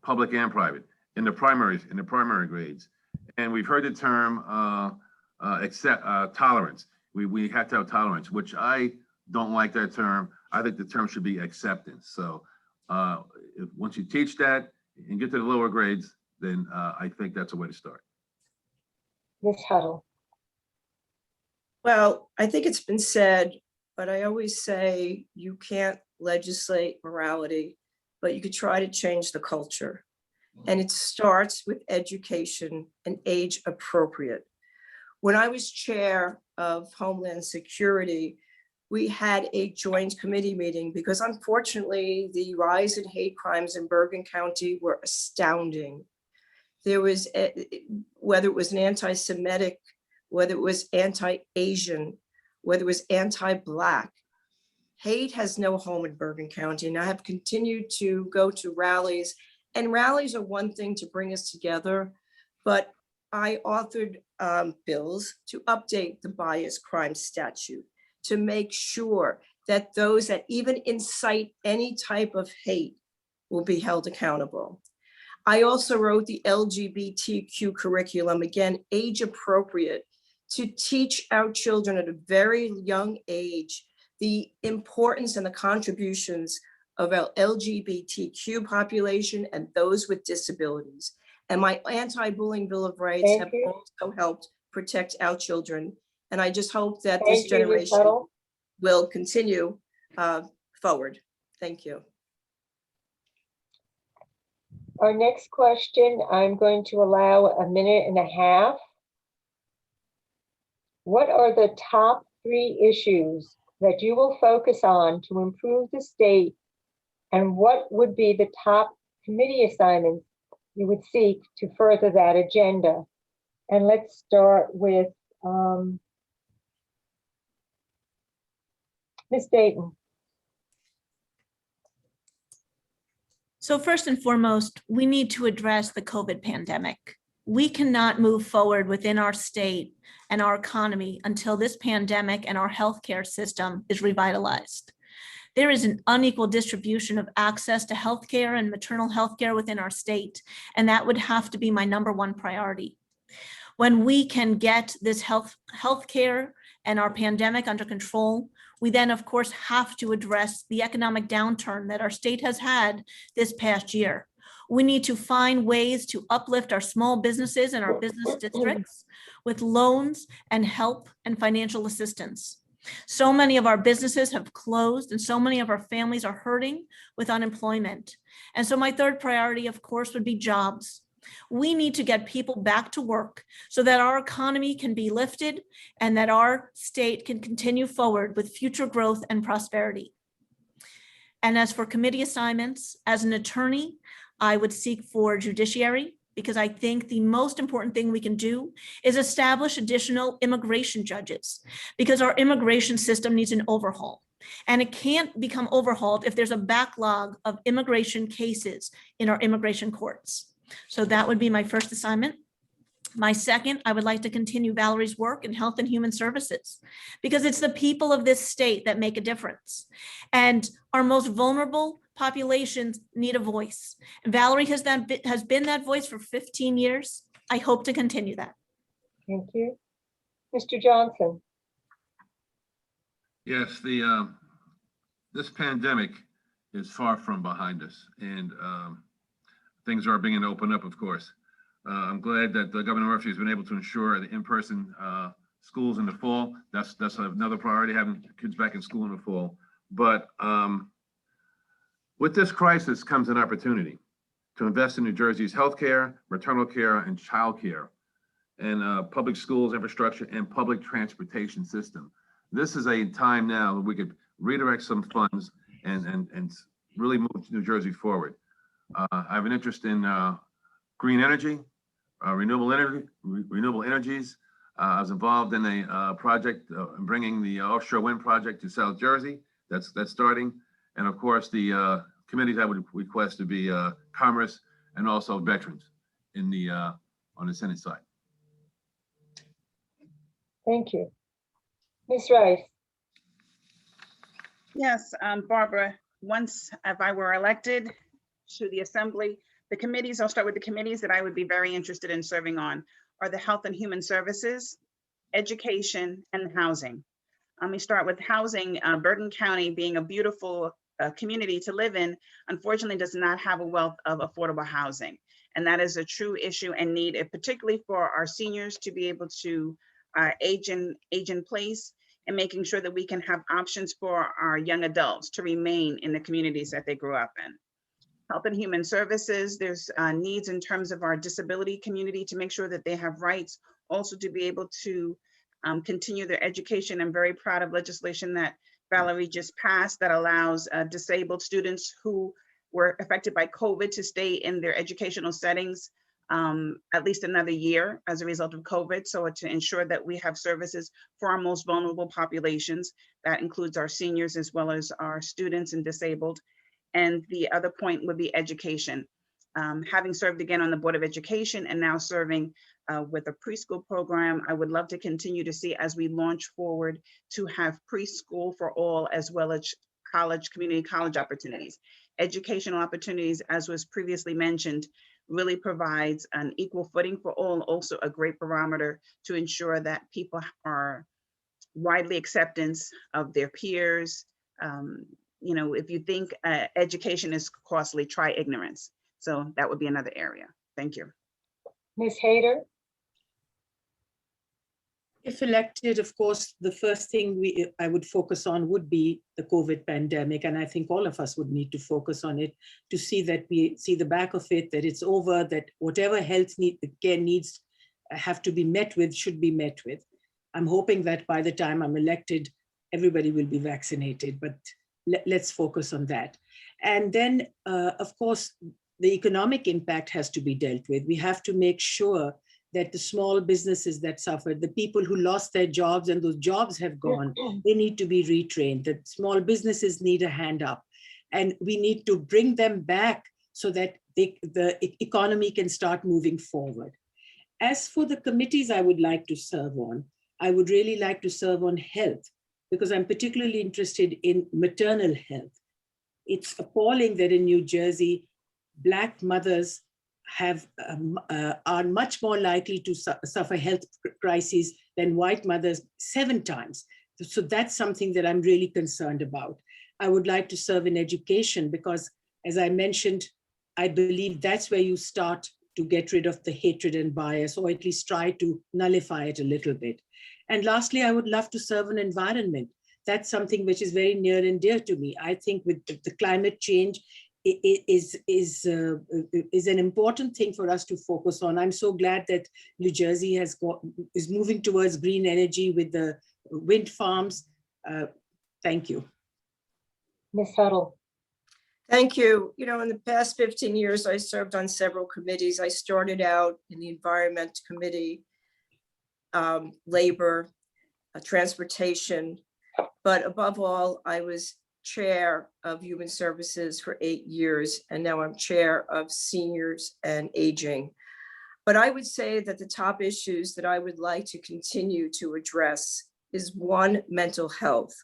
public and private, in the primary grades. And we've heard the term tolerance. We have to have tolerance, which I don't like that term. I think the term should be acceptance. So once you teach that and get to the lower grades, then I think that's a way to start. Ms. Huttle? Well, I think it's been said, but I always say you can't legislate morality, but you could try to change the culture. And it starts with education and age appropriate. When I was chair of Homeland Security, we had a joint committee meeting because unfortunately the rise in hate crimes in Bergen County were astounding. There was, whether it was an anti-Semitic, whether it was anti-Asian, whether it was anti-Black, hate has no home in Bergen County. And I have continued to go to rallies, and rallies are one thing to bring us together, but I authored bills to update the bias crime statute to make sure that those that even incite any type of hate will be held accountable. I also wrote the LGBTQ curriculum, again, age appropriate, to teach our children at a very young age the importance and the contributions of our LGBTQ population and those with disabilities. And my anti-bullying Bill of Rights have also helped protect our children. And I just hope that this generation will continue forward. Thank you. Our next question, I'm going to allow 1.5 minutes. What are the top 3 issues that you will focus on to improve the state? And what would be the top committee assignments you would seek to further that agenda? And let's start with Ms. Dayton. So first and foremost, we need to address the COVID pandemic. We cannot move forward within our state and our economy until this pandemic and our healthcare system is revitalized. There is an unequal distribution of access to healthcare and maternal healthcare within our state, and that would have to be my #1 priority. When we can get this healthcare and our pandemic under control, we then, of course, have to address the economic downturn that our state has had this past year. We need to find ways to uplift our small businesses and our business districts with loans and help and financial assistance. So many of our businesses have closed and so many of our families are hurting with unemployment. And so my third priority, of course, would be jobs. We need to get people back to work so that our economy can be lifted and that our state can continue forward with future growth and prosperity. And as for committee assignments, as an attorney, I would seek for judiciary, because I think the most important thing we can do is establish additional immigration judges, because our immigration system needs an overhaul. And it can't become overhauled if there's a backlog of immigration cases in our immigration courts. So that would be my first assignment. My second, I would like to continue Valerie's work in Health and Human Services, because it's the people of this state that make a difference. And our most vulnerable populations need a voice. Valerie has been that voice for 15 years. I hope to continue that. Thank you. Mr. Johnson. Yes, this pandemic is far from behind us, and things are beginning to open up, of course. I'm glad that Governor Murphy has been able to ensure the in-person schools in the fall. That's another priority, having kids back in school in the fall. But with this crisis comes an opportunity to invest in New Jersey's healthcare, maternal care, and child care, and public schools infrastructure and public transportation system. This is a time now that we could redirect some funds and really move New Jersey forward. I have an interest in green energy, renewable energies. I was involved in a project bringing the offshore wind project to South Jersey. That's starting. And of course, the committees I would request to be Commerce and also Veterans in the on the Senate side. Thank you. Ms. Rice. Yes, Barbara, once if I were elected to the Assembly, the committees, I'll start with the committees that I would be very interested in serving on are the Health and Human Services, Education, and Housing. We start with housing. Bergen County, being a beautiful community to live in, unfortunately does not have a wealth of affordable housing. And that is a true issue and need, particularly for our seniors to be able to age in place, and making sure that we can have options for our young adults to remain in the communities that they grew up in. Health and Human Services, there's needs in terms of our disability community to make sure that they have rights, also to be able to continue their education. I'm very proud of legislation that Valerie just passed that allows disabled students who were affected by COVID to stay in their educational settings at least another year as a result of COVID. So to ensure that we have services for our most vulnerable populations, that includes our seniors as well as our students and disabled. And the other point would be education. Having served again on the Board of Education and now serving with a preschool program, I would love to continue to see as we launch forward to have preschool for all, as well as college, community college opportunities. Educational opportunities, as was previously mentioned, really provides an equal footing for all, also a great barometer to ensure that people are widely acceptance of their peers. You know, if you think education is costly, try ignorance. So that would be another area. Thank you. Ms. Haider. If elected, of course, the first thing I would focus on would be the COVID pandemic. And I think all of us would need to focus on it to see that we see the back of it, that it's over, that whatever health care needs have to be met with, should be met with. I'm hoping that by the time I'm elected, everybody will be vaccinated, but let's focus on that. And then, of course, the economic impact has to be dealt with. We have to make sure that the small businesses that suffered, the people who lost their jobs and those jobs have gone, they need to be retrained. The small businesses need a hand up, and we need to bring them back so that the economy can start moving forward. As for the committees I would like to serve on, I would really like to serve on health, because I'm particularly interested in maternal health. It's appalling that in New Jersey, Black mothers are much more likely to suffer health crises than white mothers 7 times. So that's something that I'm really concerned about. I would like to serve in education because, as I mentioned, I believe that's where you start to get rid of the hatred and bias, or at least try to nullify it a little bit. And lastly, I would love to serve an environment. That's something which is very near and dear to me. I think with the climate change is an important thing for us to focus on. I'm so glad that New Jersey is moving towards green energy with the wind farms. Thank you. Ms. Huttle. Thank you. You know, in the past 15 years, I served on several committees. I started out in the Environment Committee, Labor, Transportation, but above all, I was Chair of Human Services for 8 years, and now I'm Chair of Seniors and Aging. But I would say that the top issues that I would like to continue to address is one, mental health.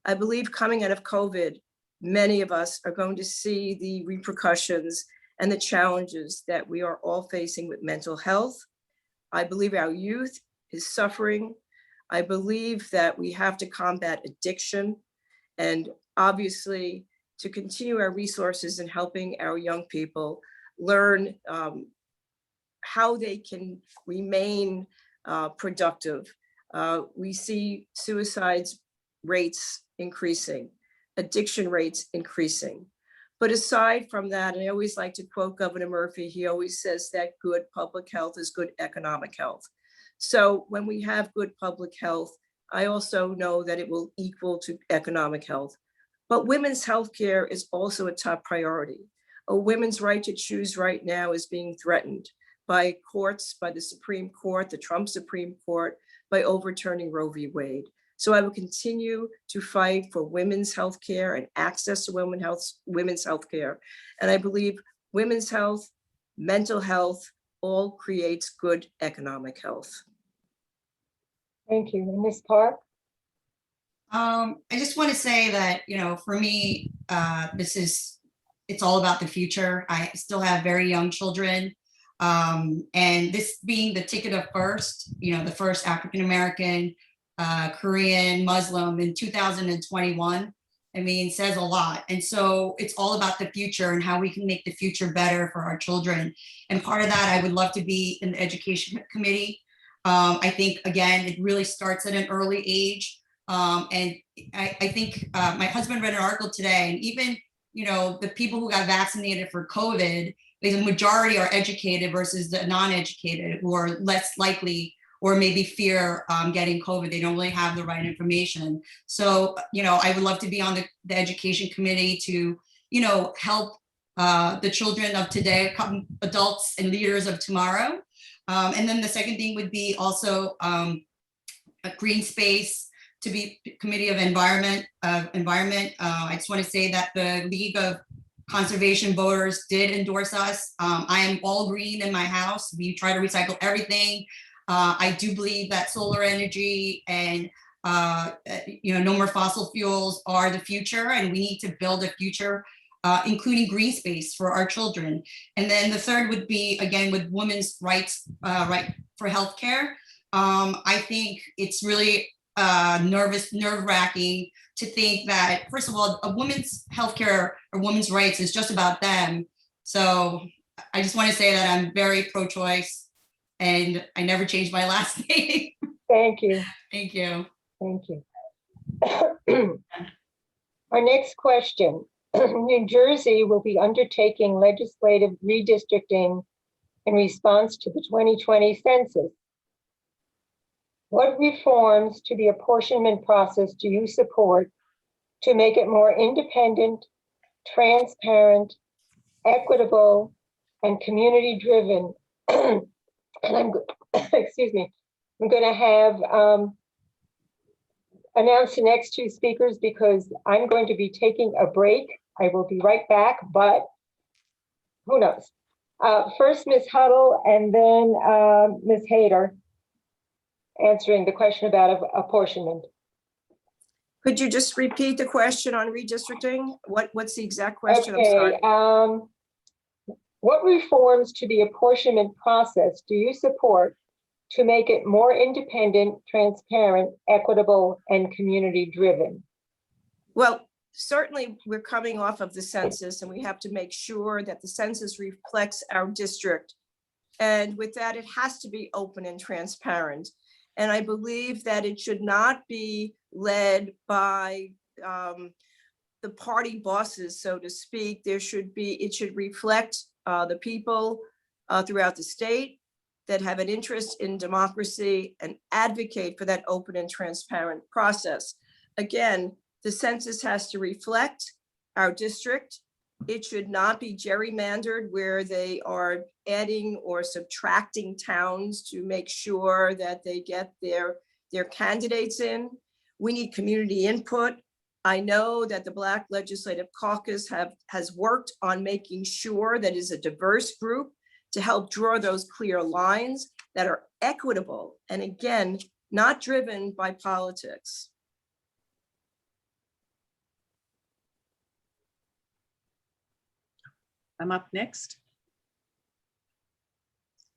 I believe coming out of COVID, many of us are going to see the repercussions and the challenges that we are all facing with mental health. I believe our youth is suffering. I believe that we have to combat addiction and obviously to continue our resources in helping our young people learn how they can remain productive. We see suicides rates increasing, addiction rates increasing. But aside from that, and I always like to quote Governor Murphy, he always says that good public health is good economic health. So when we have good public health, I also know that it will equal to economic health. But women's health care is also a top priority. A women's right to choose right now is being threatened by courts, by the Supreme Court, the Trump Supreme Court, by overturning Roe v. Wade. So I will continue to fight for women's health care and access to women's health care. And I believe women's health, mental health, all creates good economic health. Thank you. And Ms. Park? I just want to say that, you know, for me, it's all about the future. I still have very young children. And this being the ticket of first, you know, the first African-American, Korean, Muslim in 2021, I mean, says a lot. And so it's all about the future and how we can make the future better for our children. And part of that, I would love to be in the education committee. I think, again, it really starts at an early age. And I think my husband read an article today, and even, you know, the people who got vaccinated for COVID, the majority are educated versus the non-educated who are less likely or maybe fear getting COVID. They don't really have the right information. So, you know, I would love to be on the education committee to, you know, help the children of today become adults and leaders of tomorrow. And then the second thing would be also a green space, to be committee of environment. I just want to say that the League of Conservation Voters did endorse us. I am all green in my house. We try to recycle everything. I do believe that solar energy and you know, no more fossil fuels are the future, and we need to build a future, including green space for our children. And then the third would be, again, with women's rights, right for healthcare. I think it's really nerve-wracking to think that, first of all, a woman's healthcare or women's rights is just about them. So I just want to say that I'm very pro-choice, and I never changed my last name. Thank you. Thank you. Thank you. Our next question. New Jersey will be undertaking legislative redistricting in response to the 2020 census. What reforms to the apportionment process do you support to make it more independent, transparent, equitable, and community-driven? And excuse me, I'm going to have announce the next two speakers because I'm going to be taking a break. I will be right back, but who knows? First, Ms. Huttle, and then Ms. Haider, answering the question about apportionment. Could you just repeat the question on redistricting? What's the exact question? I'm sorry. Okay. What reforms to the apportionment process do you support to make it more independent, transparent, equitable, and community-driven? Well, certainly we're coming off of the census and we have to make sure that the census reflects our district. And with that, it has to be open and transparent. And I believe that it should not be led by the party bosses, so to speak. It should reflect the people throughout the state that have an interest in democracy and advocate for that open and transparent process. Again, the census has to reflect our district. It should not be gerrymandered where they are adding or subtracting towns to make sure that they get their candidates in. We need community input. I know that the Black Legislative Caucus has worked on making sure that is a diverse group to help draw those clear lines that are equitable and, again, not driven by politics. I'm up next.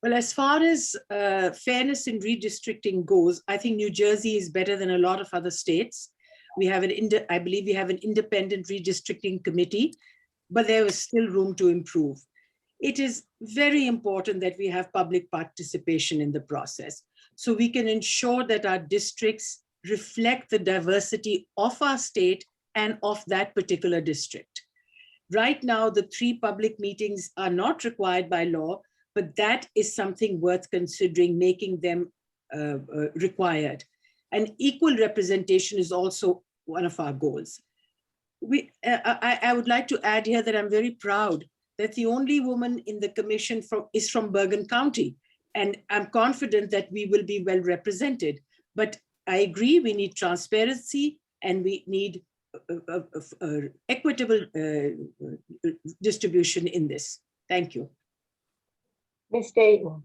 Well, as far as fairness in redistricting goes, I think New Jersey is better than a lot of other states. We have I believe we have an independent redistricting committee, but there is still room to improve. It is very important that we have public participation in the process, so we can ensure that our districts reflect the diversity of our state and of that particular district. Right now, the 3 public meetings are not required by law, but that is something worth considering, making them required. And equal representation is also one of our goals. I would like to add here that I'm very proud that the only woman in the commission is from Bergen County. And I'm confident that we will be well represented. But I agree, we need transparency and we need equitable distribution in this. Thank you. Ms. Dayton.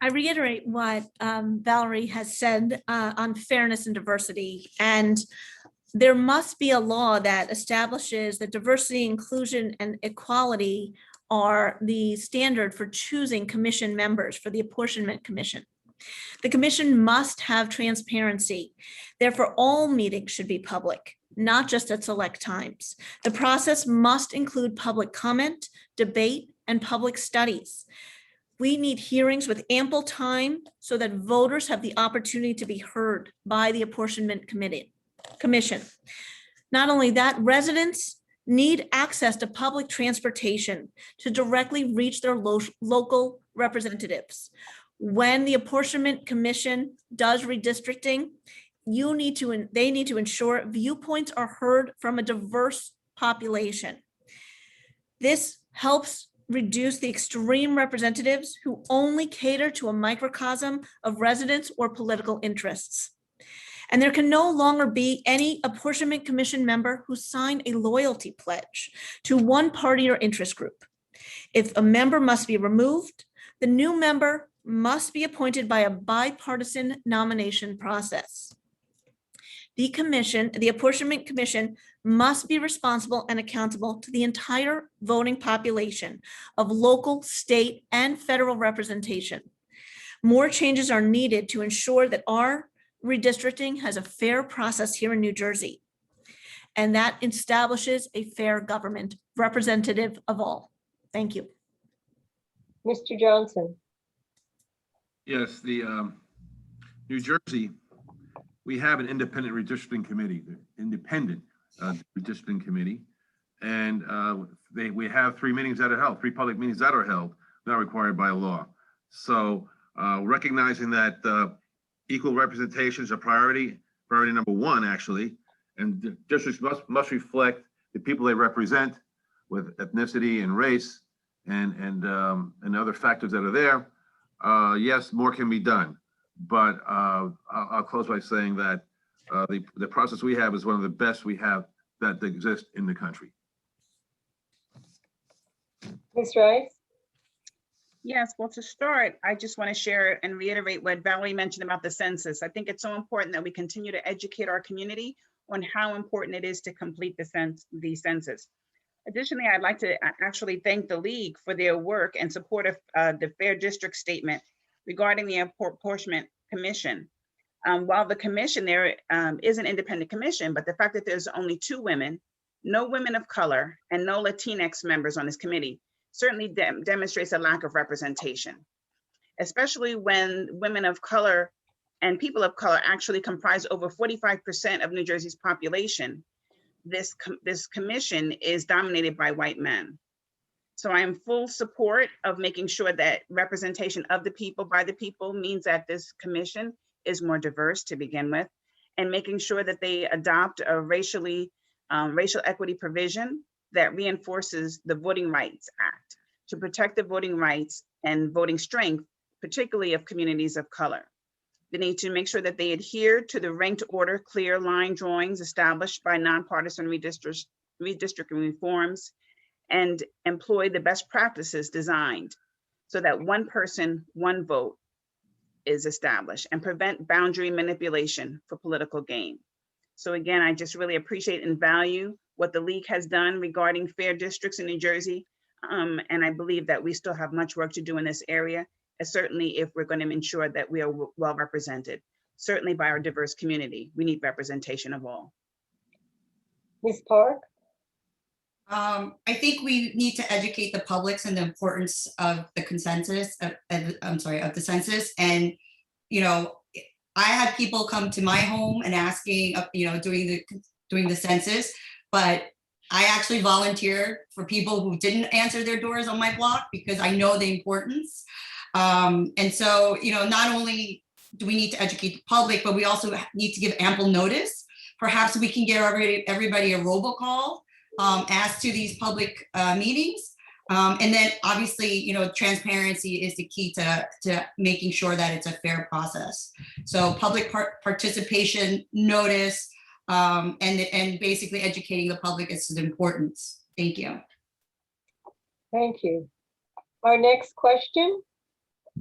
I reiterate what Valerie has said on fairness and diversity. And there must be a law that establishes that diversity, inclusion, and equality are the standard for choosing commission members for the Apportionment Commission. The commission must have transparency. Therefore, all meetings should be public, not just at select times. The process must include public comment, debate, and public studies. We need hearings with ample time so that voters have the opportunity to be heard by the Apportionment Commission. Not only that, residents need access to public transportation to directly reach their local representatives. When the Apportionment Commission does redistricting, they need to ensure viewpoints are heard from a diverse population. This helps reduce the extreme representatives who only cater to a microcosm of residents or political interests. And there can no longer be any Apportionment Commission member who signed a loyalty pledge to one party or interest group. If a member must be removed, the new member must be appointed by a bipartisan nomination process. The Apportionment Commission must be responsible and accountable to the entire voting population of local, state, and federal representation. More changes are needed to ensure that our redistricting has a fair process here in New Jersey, and that establishes a fair government representative of all. Thank you. Mr. Johnson. Yes, the New Jersey, we have an independent redistricting committee, and we have 3 meetings that are held, 3 public meetings that are held, not required by law. So recognizing that equal representation is a priority number 1, actually, and districts must reflect the people they represent with ethnicity and race and other factors that are there. Yes, more can be done, but I'll close by saying that the process we have is one of the best we have that exist in the country. Ms. Rice. Yes, well, to start, I just want to share and reiterate what Valerie mentioned about the census. I think it's so important that we continue to educate our community on how important it is to complete the census. Additionally, I'd like to actually thank the League for their work and support of the Fair District Statement regarding the Apportionment Commission. While the commission there is an independent commission, but the fact that there's only 2 women, no women of color, and no Latinx members on this committee certainly demonstrates a lack of representation, especially when women of color and people of color actually comprise over 45% of New Jersey's population. This commission is dominated by white men. So I am full support of making sure that representation of the people by the people means that this commission is more diverse to begin with, and making sure that they adopt a racial equity provision that reinforces the Voting Rights Act to protect the voting rights and voting strength, particularly of communities of color. They need to make sure that they adhere to the ranked order, clear line drawings established by nonpartisan redistricting reforms, and employ the best practices designed so that one person, one vote is established, and prevent boundary manipulation for political gain. So again, I just really appreciate and value what the league has done regarding fair districts in New Jersey. And I believe that we still have much work to do in this area, certainly if we're going to ensure that we are well represented, certainly by our diverse community. We need representation of all. Ms. Park? I think we need to educate the publics on the importance of the consensus, of the census. And, you know, I had people come to my home and asking, you know, doing the census, but I actually volunteered for people who didn't answer their doors on my block because I know the importance. And so, you know, not only do we need to educate the public, but we also need to give ample notice. Perhaps we can give everybody a robocall as to these public meetings. And then obviously, you know, transparency is the key to making sure that it's a fair process. So public participation, notice, and basically educating the public as to the importance. Thank you. Thank you. Our next question.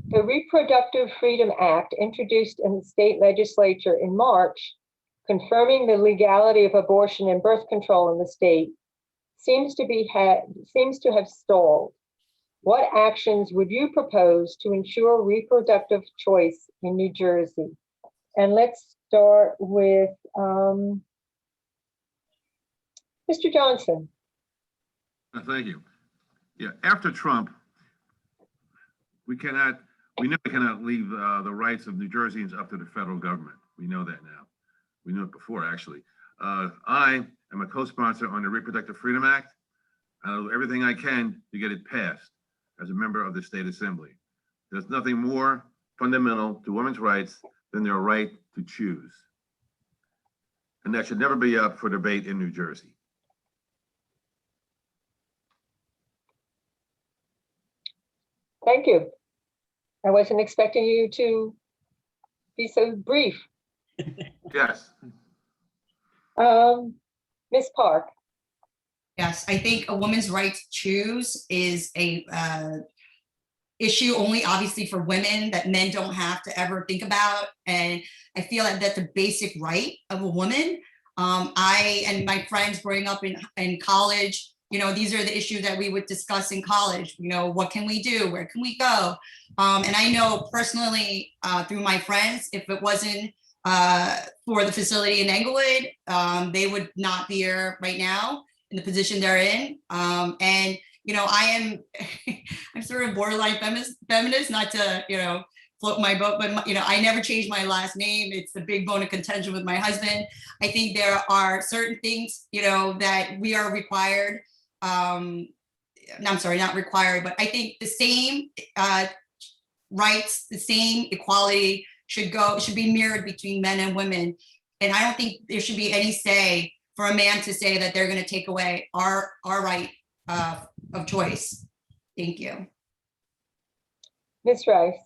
The Reproductive Freedom Act, introduced in the state legislature in March, confirming the legality of abortion and birth control in the state, seems to have stalled. What actions would you propose to ensure reproductive choice in New Jersey? And let's start with Mr. Johnson. Thank you. Yeah, after Trump, we know we cannot leave the rights of New Jerseyans up to the federal government. We know that now. We knew it before, actually. I am a co-sponsor on the Reproductive Freedom Act. I'll do everything I can to get it passed as a member of the State Assembly. There's nothing more fundamental to women's rights than their right to choose. And that should never be up for debate in New Jersey. Thank you. I wasn't expecting you to be so brief. Yes. Ms. Park. Yes, I think a woman's right to choose is a issue only obviously for women that men don't have to ever think about. And I feel like that's a basic right of a woman. I and my friends growing up in college, you know, these are the issues that we would discuss in college. You know, what can we do? Where can we go? And I know personally through my friends, if it wasn't for the facility in Englewood, they would not be here right now in the position they're in. And, you know, I'm sort of borderline feminist, not to, you know, float my boat, but, you know, I never changed my last name. It's the big bone of contention with my husband. I think there are certain things, you know, that we are required. I'm sorry, not required, but I think the same rights, the same equality should be mirrored between men and women. And I don't think there should be any say for a man to say that they're going to take away our right of choice. Thank you. Ms. Rice.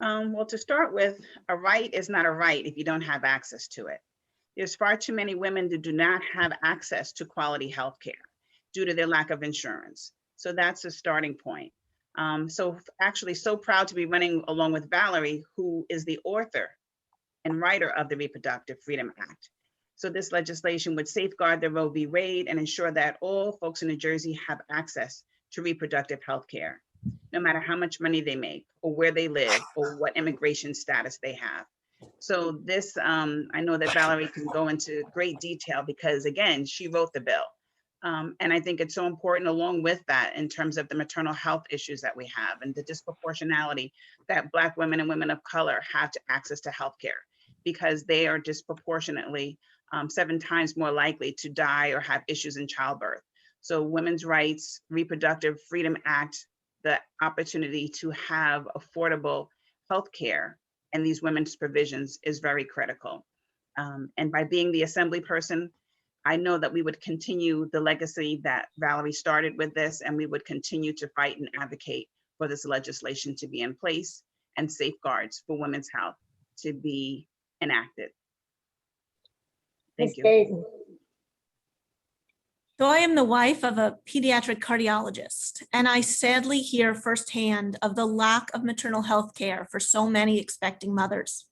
Well, to start with, a right is not a right if you don't have access to it. There's far too many women that do not have access to quality health care due to their lack of insurance. So that's a starting point. So actually so proud to be running along with Valerie, who is the author and writer of the Reproductive Freedom Act. So this legislation would safeguard the Roe v. Wade and ensure that all folks in New Jersey have access to reproductive health care, no matter how much money they make or where they live or what immigration status they have. So this, I know that Valerie can go into great detail because again, she wrote the bill. And I think it's so important along with that in terms of the maternal health issues that we have and the disproportionality that Black women and women of color have to access to healthcare because they are disproportionately 7 times more likely to die or have issues in childbirth. So Women's Rights, Reproductive Freedom Act, the opportunity to have affordable healthcare and these women's provisions is very critical. And by being the assembly person, I know that we would continue the legacy that Valerie started with this, and we would continue to fight and advocate for this legislation to be in place and safeguards for women's health to be enacted. Thank Ms. you. Dayton. So I am the wife of a pediatric cardiologist, and I sadly hear firsthand of the lack of maternal health care for so many expecting mothers,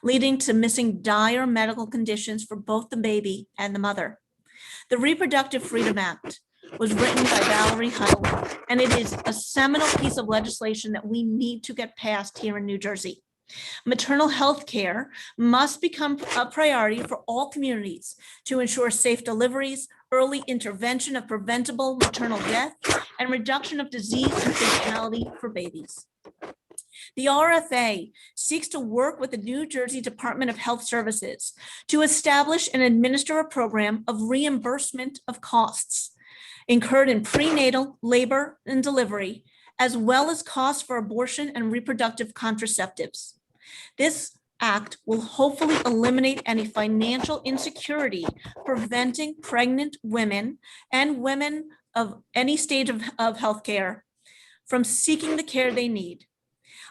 leading to missing dire medical conditions for both the baby and the mother. The Reproductive Freedom Act was written by Valerie Huttle, and it is a seminal piece of legislation that we need to get passed here in New Jersey. Maternal health care must become a priority for all communities to ensure safe deliveries, early intervention of preventable maternal death, and reduction of disease and fatality for babies. The RFA seeks to work with the New Jersey Department of Health Services to establish and administer a program of reimbursement of costs incurred in prenatal, labor, and delivery, as well as costs for abortion and reproductive contraceptives. This act will hopefully eliminate any financial insecurity preventing pregnant women and women of any stage of healthcare from seeking the care they need.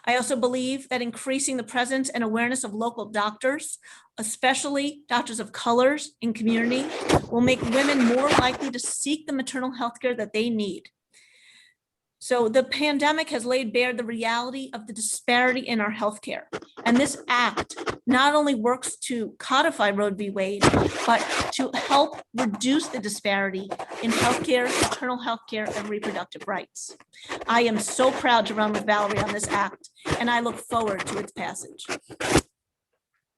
I also believe that increasing the presence and awareness of local doctors, especially doctors of colors in community, will make women more likely to seek the maternal health care that they need. So the pandemic has laid bare the reality of the disparity in our healthcare. And this act not only works to codify Roe v. Wade, but to help reduce the disparity in healthcare, maternal healthcare, and reproductive rights. I am so proud to run with Valerie on this act, and I look forward to its passage.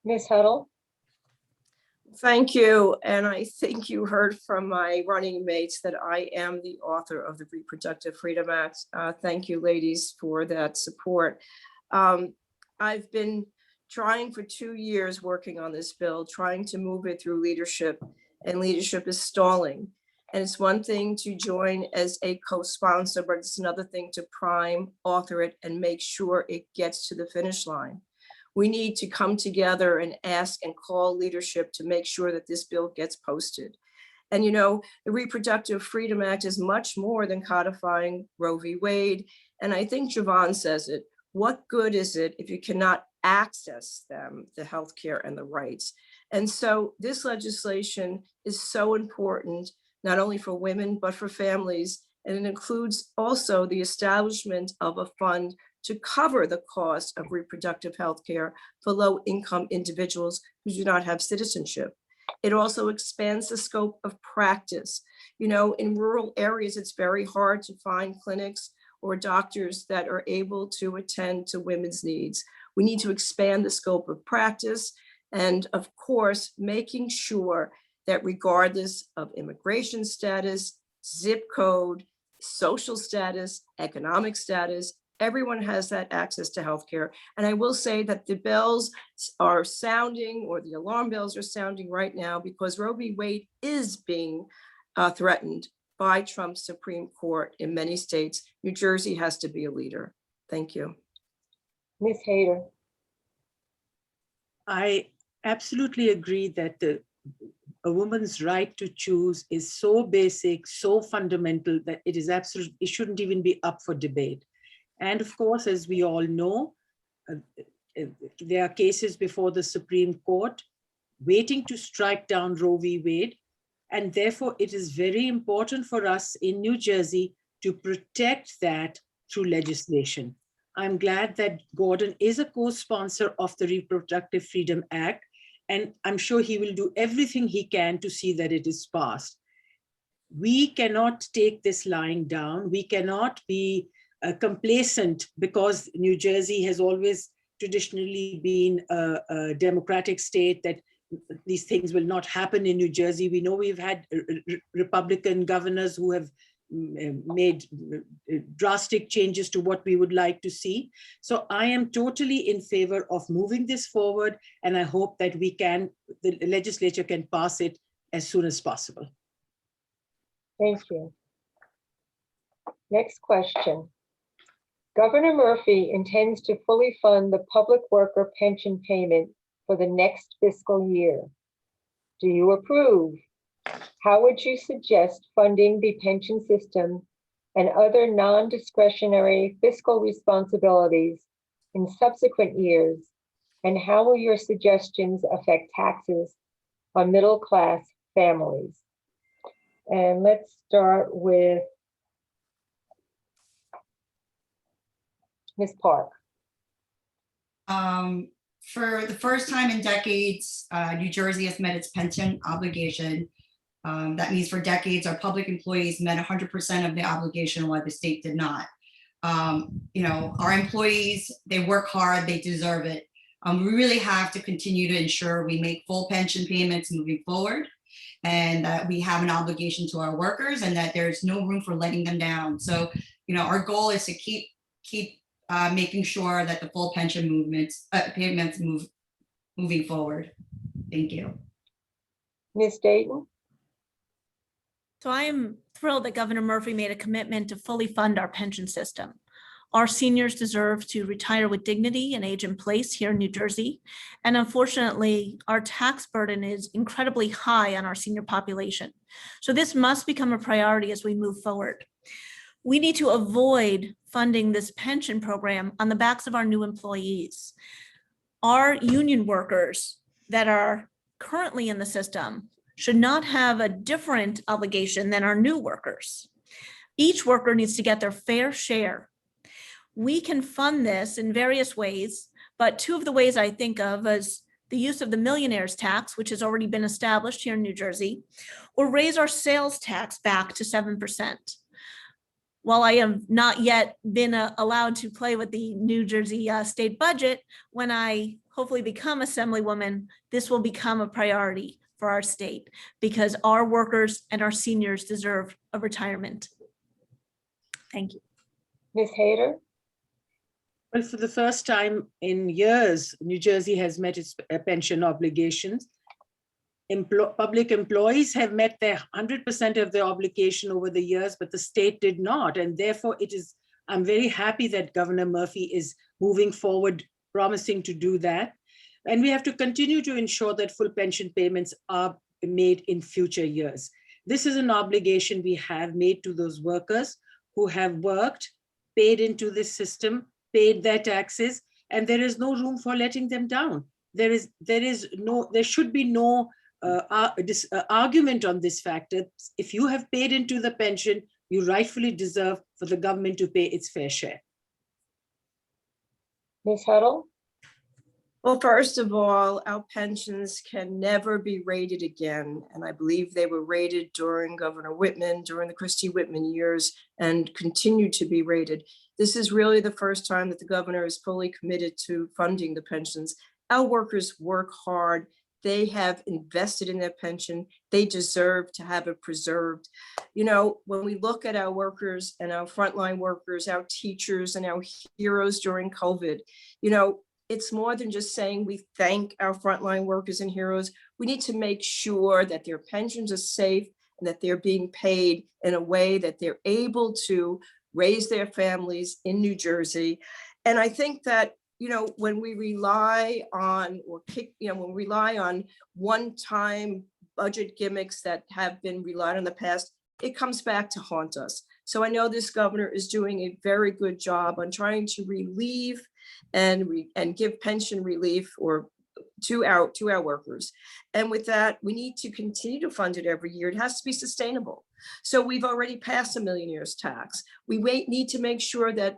Ms. Huttle. Thank you. And I think you heard from my running mates that I am the author of the Reproductive Freedom Act. Thank you, ladies, for that support. I've been trying for 2 years working on this bill, trying to move it through leadership, and leadership is stalling. And it's one thing to join as a co-sponsor, but it's another thing to prime, author it, and make sure it gets to the finish line. We need to come together and ask and call leadership to make sure that this bill gets posted. And you know, the Reproductive Freedom Act is much more than codifying Roe v. Wade. And I think Gervonn says it, what good is it if you cannot access them, the healthcare and the rights? And so this legislation is so important, not only for women, but for families. And it includes also the establishment of a fund to cover the cost of reproductive health care for low-income individuals who do not have citizenship. It also expands the scope of practice. You know, in rural areas, it's very hard to find clinics or doctors that are able to attend to women's needs. We need to expand the scope of practice and, of course, making sure that regardless of immigration status, zip code, social status, economic status, everyone has that access to healthcare. And I will say that the bells are sounding, or the alarm bells are sounding right now, because Roe v. Wade is being threatened by Trump's Supreme Court in many states. New Jersey has to be a leader. Thank you. Ms. Haider. I absolutely agree that a woman's right to choose is so basic, so fundamental that it is absolutely, it shouldn't even be up for debate. And of course, as we all know, there are cases before the Supreme Court waiting to strike down Roe v. Wade. And therefore, it is very important for us in New Jersey to protect that through legislation. I'm glad that Gordon is a co-sponsor of the Reproductive Freedom Act, and I'm sure he will do everything he can to see that it is passed. We cannot take this lying down. We cannot be complacent because New Jersey has always traditionally been a democratic state, that these things will not happen in New Jersey. We know we've had Republican governors who have made drastic changes to what we would like to see. So I am totally in favor of moving this forward, and I hope that the legislature can pass it as soon as possible. Thank you. Next question. Governor Murphy intends to fully fund the public worker pension payment for the next fiscal year. Do you approve? How would you suggest funding the pension system and other non-discretionary fiscal responsibilities in subsequent years? And how will your suggestions affect taxes on middle-class families? And let's start with Ms. Park. For the first time in decades, New Jersey has met its pension obligation. That means for decades, our public employees met 100% of the obligation while the state did not. Our employees, they work hard, they deserve it. We really have to continue to ensure we make full pension payments moving forward, and that we have an obligation to our workers, and that there's no room for letting them down. So, our goal is to keep making sure that the full pension payments moving forward. Thank you. Ms. Dayton? So I am thrilled that Governor Murphy made a commitment to fully fund our pension system. Our seniors deserve to retire with dignity and age in place here in New Jersey. And unfortunately, our tax burden is incredibly high on our senior population. So this must become a priority as we move forward. We need to avoid funding this pension program on the backs of our new employees. Our union workers that are currently in the system should not have a different obligation than our new workers. Each worker needs to get their fair share. We can fund this in various ways, but two of the ways I think of is the use of the millionaire's tax, which has already been established here in New Jersey, or raise our sales tax back to 7%. While I have not yet been allowed to play with the New Jersey state budget, when I hopefully become Assemblywoman, this will become a priority for our state because our workers and our seniors deserve a retirement. Thank you. Ms. Haider? Well, for the first time in years, New Jersey has met its pension obligations. Public employees have met their 100% of their obligation over the years, but the state did not. And therefore I'm very happy that Governor Murphy is moving forward, promising to do that. And we have to continue to ensure that full pension payments are made in future years. This is an obligation we have made to those workers who have worked, paid into this system, paid their taxes, and there is no room for letting them down. There should be no argument on this factor. If you have paid into the pension, you rightfully deserve for the government to pay its fair share. Ms. Huttle? Well, first of all, our pensions can never be rated again. And I believe they were rated during Governor Whitman, during the Christie Whitman years, and continue to be rated. This is really the first time that the governor is fully committed to funding the pensions. Our workers work hard. They have invested in their pension. They deserve to have it preserved. When we look at our workers and our frontline workers, our teachers and our heroes during COVID, it's more than just saying we thank our frontline workers and heroes. We need to make sure that their pensions are safe and that they're being paid in a way that they're able to raise their families in New Jersey. And I think that, when we rely on one-time budget gimmicks that have been relied on in the past, it comes back to haunt us. So I know this governor is doing a very good job on trying to relieve and give pension relief to our workers. And with that, we need to continue to fund it every year. It has to be sustainable. So we've already passed a millionaire's tax. We need to make sure that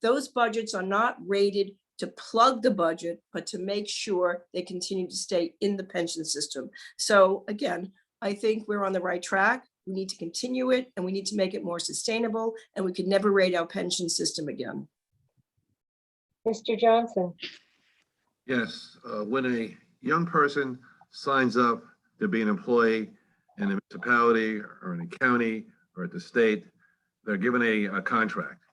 those budgets are not rated to plug the budget, but to make sure they continue to stay in the pension system. So again, I think we're on the right track. We need to continue it and we need to make it more sustainable, and we could never rate our pension system again. Mr. Johnson. Yes, when a young person signs up to be an employee in a municipality or in a county or at the state, they're given a contract.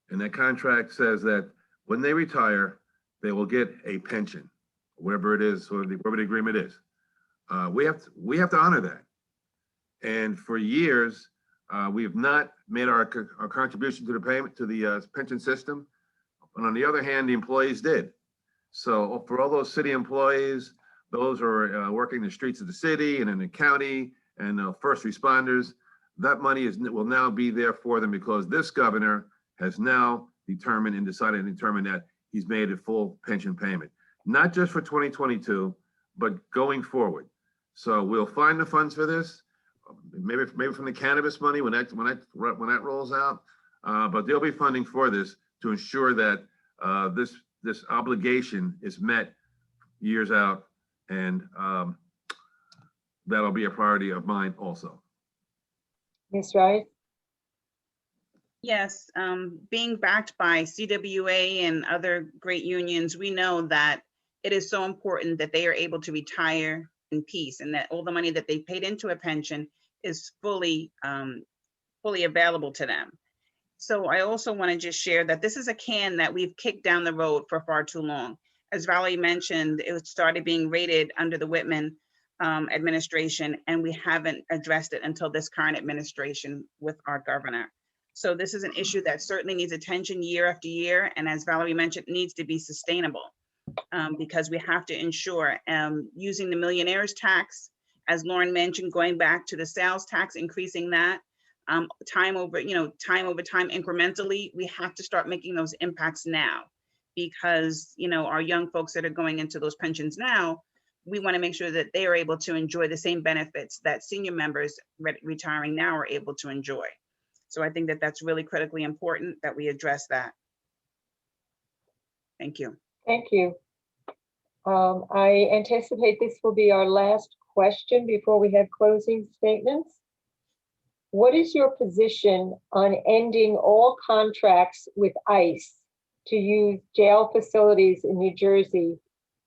And that contract says that when they retire, they will get a pension, whatever it is, or whatever the agreement is. We have to honor that. And for years, we have not made our contribution to the payment to the pension system. And on the other hand, the employees did. So for all those city employees, those who are working the streets of the city and in the county and first responders, that money will now be there for them because this governor has now determined and decided and determined that he's made a full pension payment, not just for 2022, but going forward. So we'll find the funds for this, maybe from the cannabis money when that rolls out, but there'll be funding for this to ensure that this obligation is met years out, and that'll be a priority of mine also. Ms. Rice. Yes, being backed by CWA and other great unions, we know that it is so important that they are able to retire in peace and that all the money that they paid into a pension is fully available to them. So I also want to just share that this is a can that we've kicked down the road for far too long. As Valerie mentioned, it started being rated under the Whitman administration, and we haven't addressed it until this current administration with our governor. So this is an issue that certainly needs attention year after year. And as Valerie mentioned, needs to be sustainable because we have to ensure using the millionaires tax, as Lauren mentioned, going back to the sales tax, increasing that time over time incrementally. We have to start making those impacts now because, our young folks that are going into those pensions now, we want to make sure that they are able to enjoy the same benefits that senior members retiring now are able to enjoy. So I think that that's really critically important that we address that. Thank you. Thank you. I anticipate this will be our last question before we have closing statements. What is your position on ending all contracts with ICE to use jail facilities in New Jersey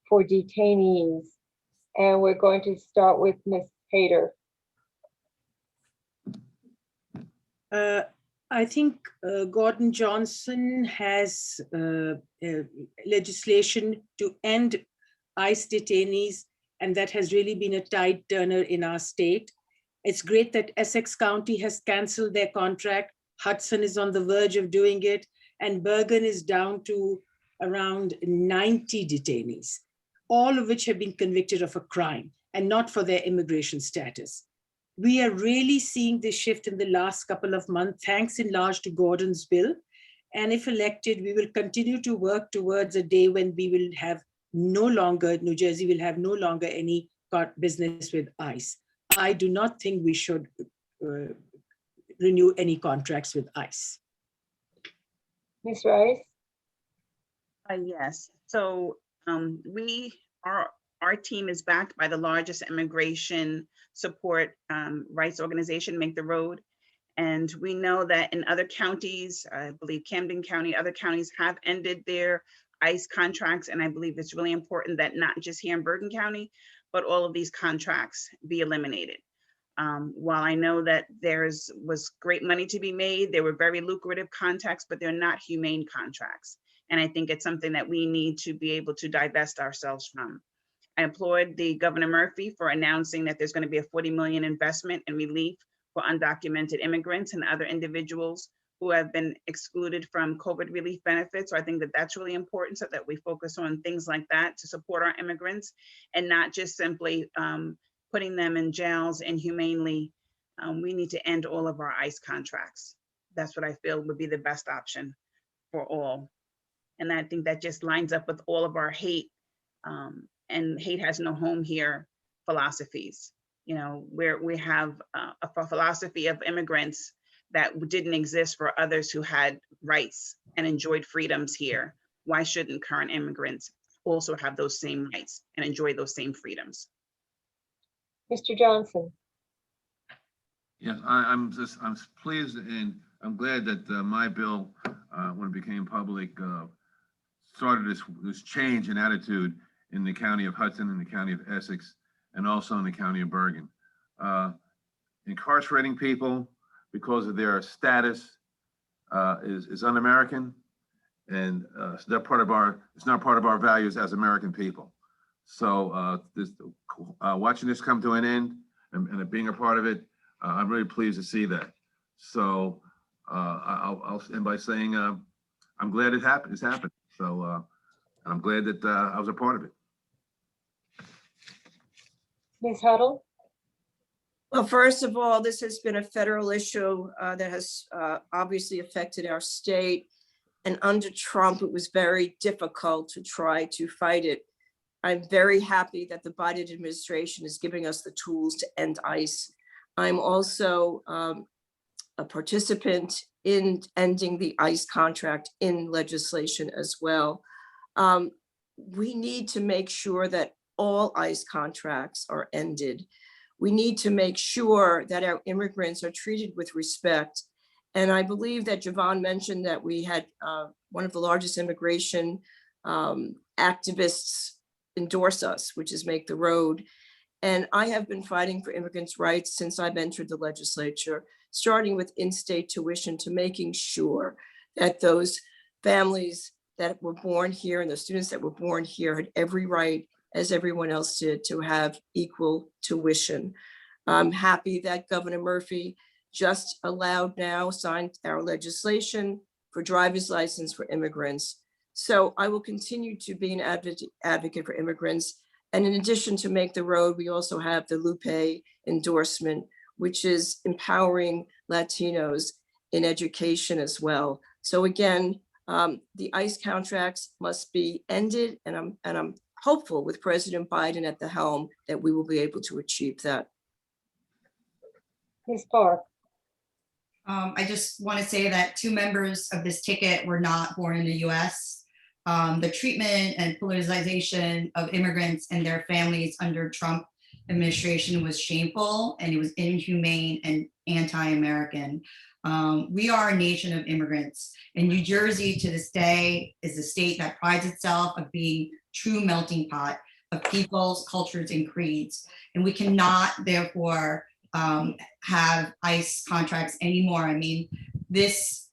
for detainees? And we're going to start with Ms. Haider. I think Gordon Johnson has legislation to end ICE detainees, and that has really been a tide turner in our state. It's great that Essex County has canceled their contract. Hudson is on the verge of doing it, and Bergen is down to around 90 detainees, all of which have been convicted of a crime and not for their immigration status. We are really seeing this shift in the last couple of months, thanks in large to Gordon's bill. And if elected, we will continue to work towards a day when we will have New Jersey will have no longer any business with ICE. I do not think we should renew any contracts with ICE. Ms. Rice? Yes, so our team is backed by the largest immigration support rights organization, Make the Road. And we know that in other counties, I believe Camden County, other counties have ended their ICE contracts. And I believe it's really important that not just here in Bergen County, but all of these contracts be eliminated. While I know that was great money to be made, they were very lucrative contracts, but they're not humane contracts. And I think it's something that we need to be able to divest ourselves from. I applaud the Governor Murphy for announcing that there's going to be a $40 million investment in relief for undocumented immigrants and other individuals who have been excluded from COVID relief benefits. So I think that that's really important so that we focus on things like that to support our immigrants and not just simply putting them in jails inhumanely. We need to end all of our ICE contracts. That's what I feel would be the best option for all. And I think that just lines up with all of our hate and hate has no home here philosophies, where we have a philosophy of immigrants that didn't exist for others who had rights and enjoyed freedoms here. Why shouldn't current immigrants also have those same rights and enjoy those same freedoms? Mr. Johnson. Yes, I'm pleased and I'm glad that my bill, when it became public, started this change in attitude in the county of Hudson, in the county of Essex, and also in the county of Bergen. Incarcerating people because of their status is un-American, and it's not part of our values as American people. So watching this come to an end and being a part of it, I'm really pleased to see that. So I'll end by saying I'm glad it happened. It's happened. So I'm glad that I was a part of it. Ms. Huttle? Well, first of all, this has been a federal issue that has obviously affected our state. And under Trump, it was very difficult to try to fight it. I'm very happy that the Biden administration is giving us the tools to end ICE. I'm also a participant in ending the ICE contract in legislation as well. We need to make sure that all ICE contracts are ended. We need to make sure that our immigrants are treated with respect. And I believe that Gervonn mentioned that we had one of the largest immigration activists endorse us, which is Make the Road. And I have been fighting for immigrants' rights since I've entered the legislature, starting with in-state tuition to making sure that those families that were born here and the students that were born here had every right, as everyone else did, to have equal tuition. I'm happy that Governor Murphy just signed our legislation for driver's license for immigrants. So I will continue to be an advocate for immigrants. And in addition to Make the Road, we also have the Lupe endorsement, which is empowering Latinos in education as well. So again, the ICE contracts must be ended, and I'm hopeful with President Biden at the helm that we will be able to achieve that. Ms. Park? I just want to say that 2 members of this ticket were not born in the US. The treatment and politicization of immigrants and their families under Trump administration was shameful, and it was inhumane and anti-American. We are a nation of immigrants, and New Jersey to this day is a state that prides itself of being true melting pot of peoples, cultures, and creeds. And we cannot therefore have ICE contracts anymore. I mean, this,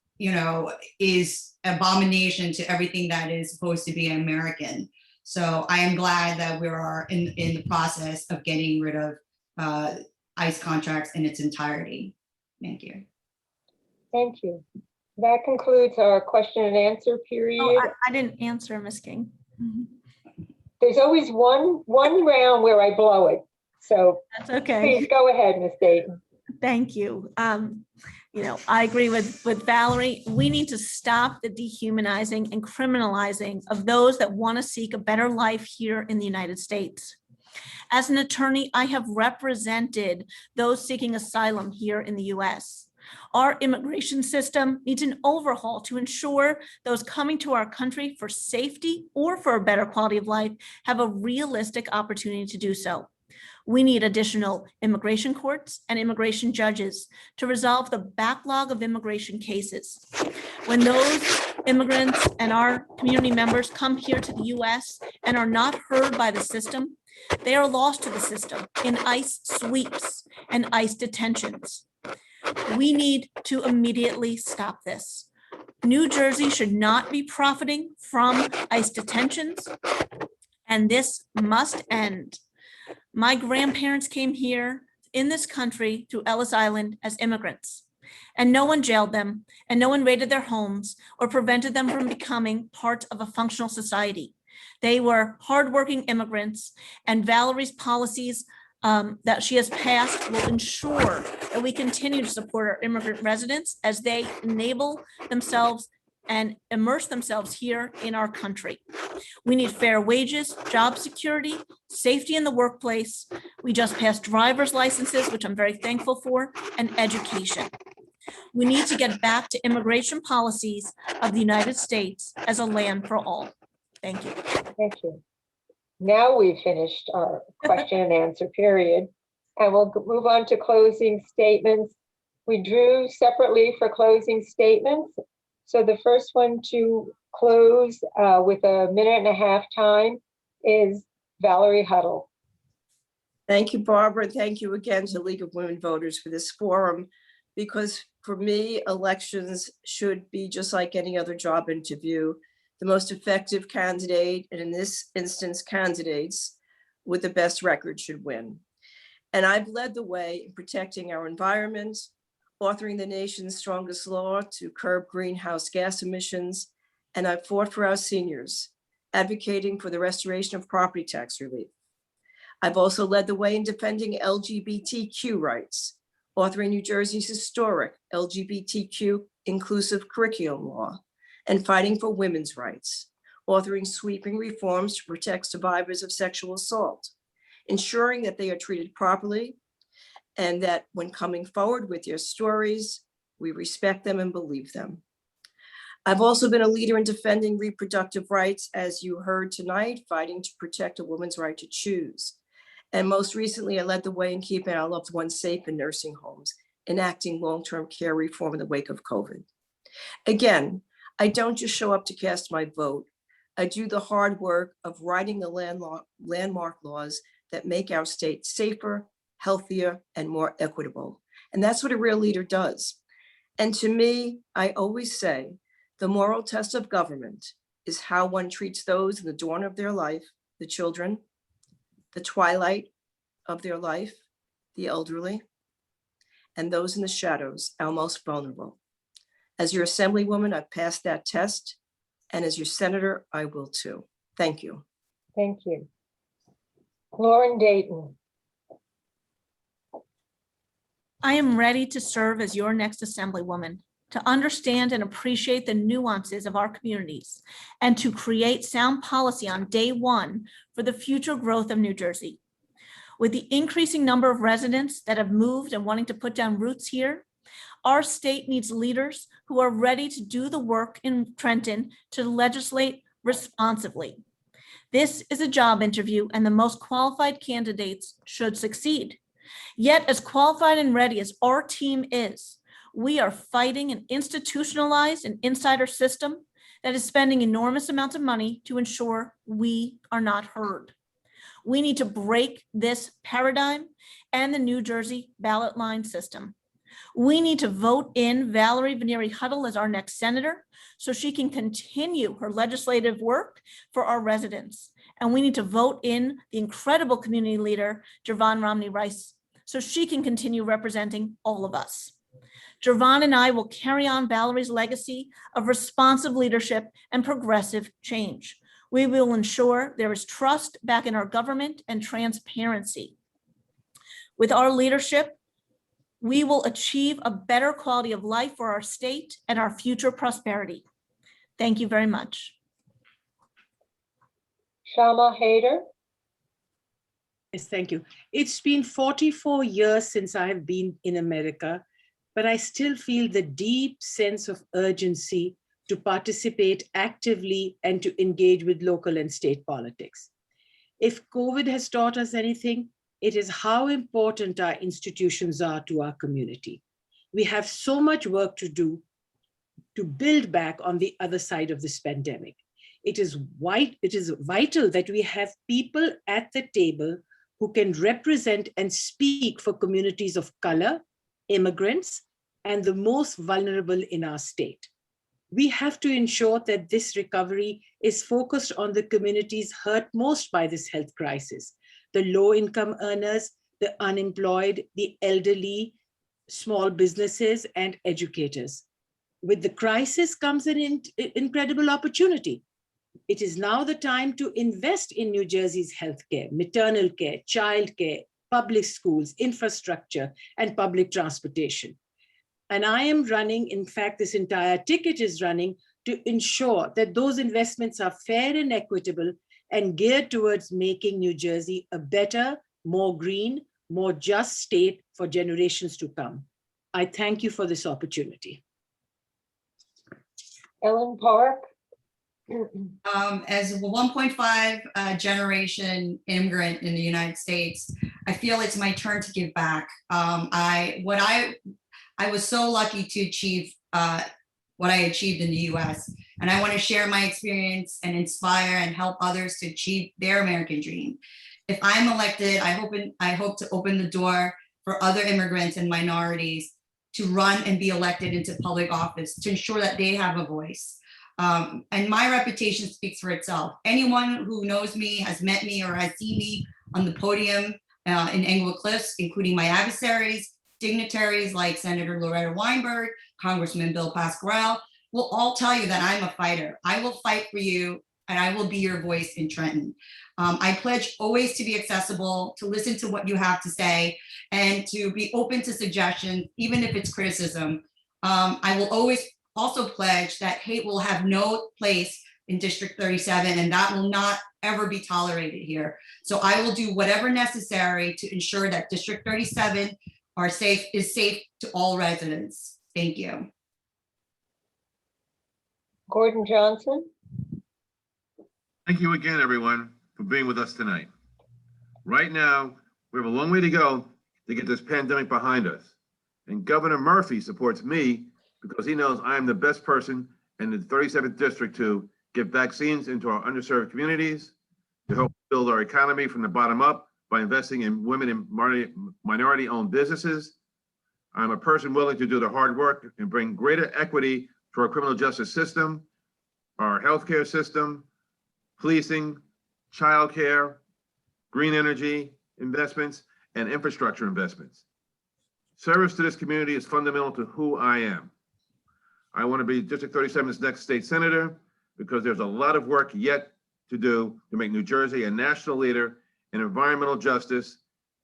is abomination to everything that is supposed to be American. So I am glad that we are in the process of getting rid of ICE contracts in its entirety. Thank you. Thank you. That concludes our question and answer period. Oh, I didn't answer, Ms. King. There's always one round where I blow it. So That's okay. please go ahead, Ms. Dayton. Thank you. I agree with Valerie. We need to stop the dehumanizing and criminalizing of those that want to seek a better life here in the United States. As an attorney, I have represented those seeking asylum here in the US. Our immigration system needs an overhaul to ensure those coming to our country for safety or for a better quality of life have a realistic opportunity to do so. We need additional immigration courts and immigration judges to resolve the backlog of immigration cases. When those immigrants and our community members come here to the US and are not heard by the system, they are lost to the system in ICE sweeps and ICE detentions. We need to immediately stop this. New Jersey should not be profiting from ICE detentions, and this must end. My grandparents came here in this country through Ellis Island as immigrants, and no one jailed them, and no one raided their homes or prevented them from becoming part of a functional society. They were hardworking immigrants, and Valerie's policies that she has passed will ensure that we continue to support our immigrant residents as they enable themselves and immerse themselves here in our country. We need fair wages, job security, safety in the workplace. We just passed driver's licenses, which I'm very thankful for, and education. We need to get back to immigration policies of the United States as a land for all. Thank you. Thank you. Now we've finished our question and answer period, and we'll move on to closing statements. We drew separately for closing statements. So the first one to close with a 1.5-minute time is Valerie Huttle. Thank you, Barbara. Thank you again to the League of Women Voters for this forum, because for me, elections should be just like any other job interview. The most effective candidate, and in this instance, candidates with the best record should win. And I've led the way in protecting our environment, authoring the nation's strongest law to curb greenhouse gas emissions, and I've fought for our seniors, advocating for the restoration of property tax relief. I've also led the way in defending LGBTQ rights, authoring New Jersey's historic LGBTQ inclusive curriculum law, and fighting for women's rights, authoring sweeping reforms to protect survivors of sexual assault, ensuring that they are treated properly, and that when coming forward with their stories, we respect them and believe them. I've also been a leader in defending reproductive rights, as you heard tonight, fighting to protect a woman's right to choose. And most recently, I led the way in keeping our loved ones safe in nursing homes, enacting long-term care reform in the wake of COVID. Again, I don't just show up to cast my vote. I do the hard work of writing the landmark laws that make our state safer, healthier, and more equitable. And that's what a real leader does. And to me, I always say, the moral test of government is how one treats those in the dawn of their life, the children, the twilight of their life, the elderly, and those in the shadows, our most vulnerable. As your Assemblywoman, I've passed that test, and as your Senator, I will too. Thank you. Thank you. Lauren Dayton. I am ready to serve as your next Assemblywoman, to understand and appreciate the nuances of our communities, and to create sound policy on day one for the future growth of New Jersey. With the increasing number of residents that have moved and wanting to put down roots here, our state needs leaders who are ready to do the work in Trenton to legislate responsibly. This is a job interview, and the most qualified candidates should succeed. Yet, as qualified and ready as our team is, we are fighting an institutionalized and insider system that is spending enormous amounts of money to ensure we are not heard. We need to break this paradigm and the New Jersey ballot line system. We need to vote in Valerie Vainieri Huttle as our next senator so she can continue her legislative work for our residents. And we need to vote in the incredible community leader, Gervonn Romney-Rice, so she can continue representing all of us. Gervonn and I will carry on Valerie's legacy of responsive leadership and progressive change. We will ensure there is trust back in our government and transparency. With our leadership, we will achieve a better quality of life for our state and our future prosperity. Thank you very much. Shama Haider. Yes, thank you. It's been 44 years since I have been in America, but I still feel the deep sense of urgency to participate actively and to engage with local and state politics. If COVID has taught us anything, it is how important our institutions are to our community. We have so much work to do to build back on the other side of this pandemic. It is vital that we have people at the table who can represent and speak for communities of color, immigrants, and the most vulnerable in our state. We have to ensure that this recovery is focused on the communities hurt most by this health crisis: the low-income earners, the unemployed, the elderly, small businesses, and educators. With the crisis comes an incredible opportunity. It is now the time to invest in New Jersey's healthcare, maternal care, childcare, public schools, infrastructure, and public transportation. And I am running, in fact, this entire ticket is running to ensure that those investments are fair and equitable and geared towards making New Jersey a better, more green, more just state for generations to come. I thank you for this opportunity. Ellen Park. As a 1.5 generation immigrant in the United States, I feel it's my turn to give back. I was so lucky to achieve what I achieved in the US. And I want to share my experience and inspire and help others to achieve their American dream. If I'm elected, I hope to open the door for other immigrants and minorities to run and be elected into public office to ensure that they have a voice. And my reputation speaks for itself. Anyone who knows me, has met me, or has seen me on the podium in Englewood Cliffs, including my adversaries, dignitaries like Senator Loretta Weinberg, Congressman Bill Pasquarello, will all tell you that I'm a fighter. I will fight for you, and I will be your voice in Trenton. I pledge always to be accessible, to listen to what you have to say, and to be open to suggestions, even if it's criticism. I will always also pledge that hate will have no place in District 37, and that will not ever be tolerated here. So I will do whatever necessary to ensure that District 37 is safe to all residents. Thank you. Gordon Johnson. Thank you again, everyone, for being with us tonight. Right now, we have a long way to go to get this pandemic behind us. And Governor Murphy supports me because he knows I am the best person in the 37th district to get vaccines into our underserved communities, to help build our economy from the bottom up by investing in women and minority-owned businesses. I'm a person willing to do the hard work and bring greater equity to our criminal justice system, our healthcare system, policing, childcare, green energy investments, and infrastructure investments. Service to this community is fundamental to who I am. I want to be District 37's next state senator because there's a lot of work yet to do to make New Jersey a national leader in environmental justice,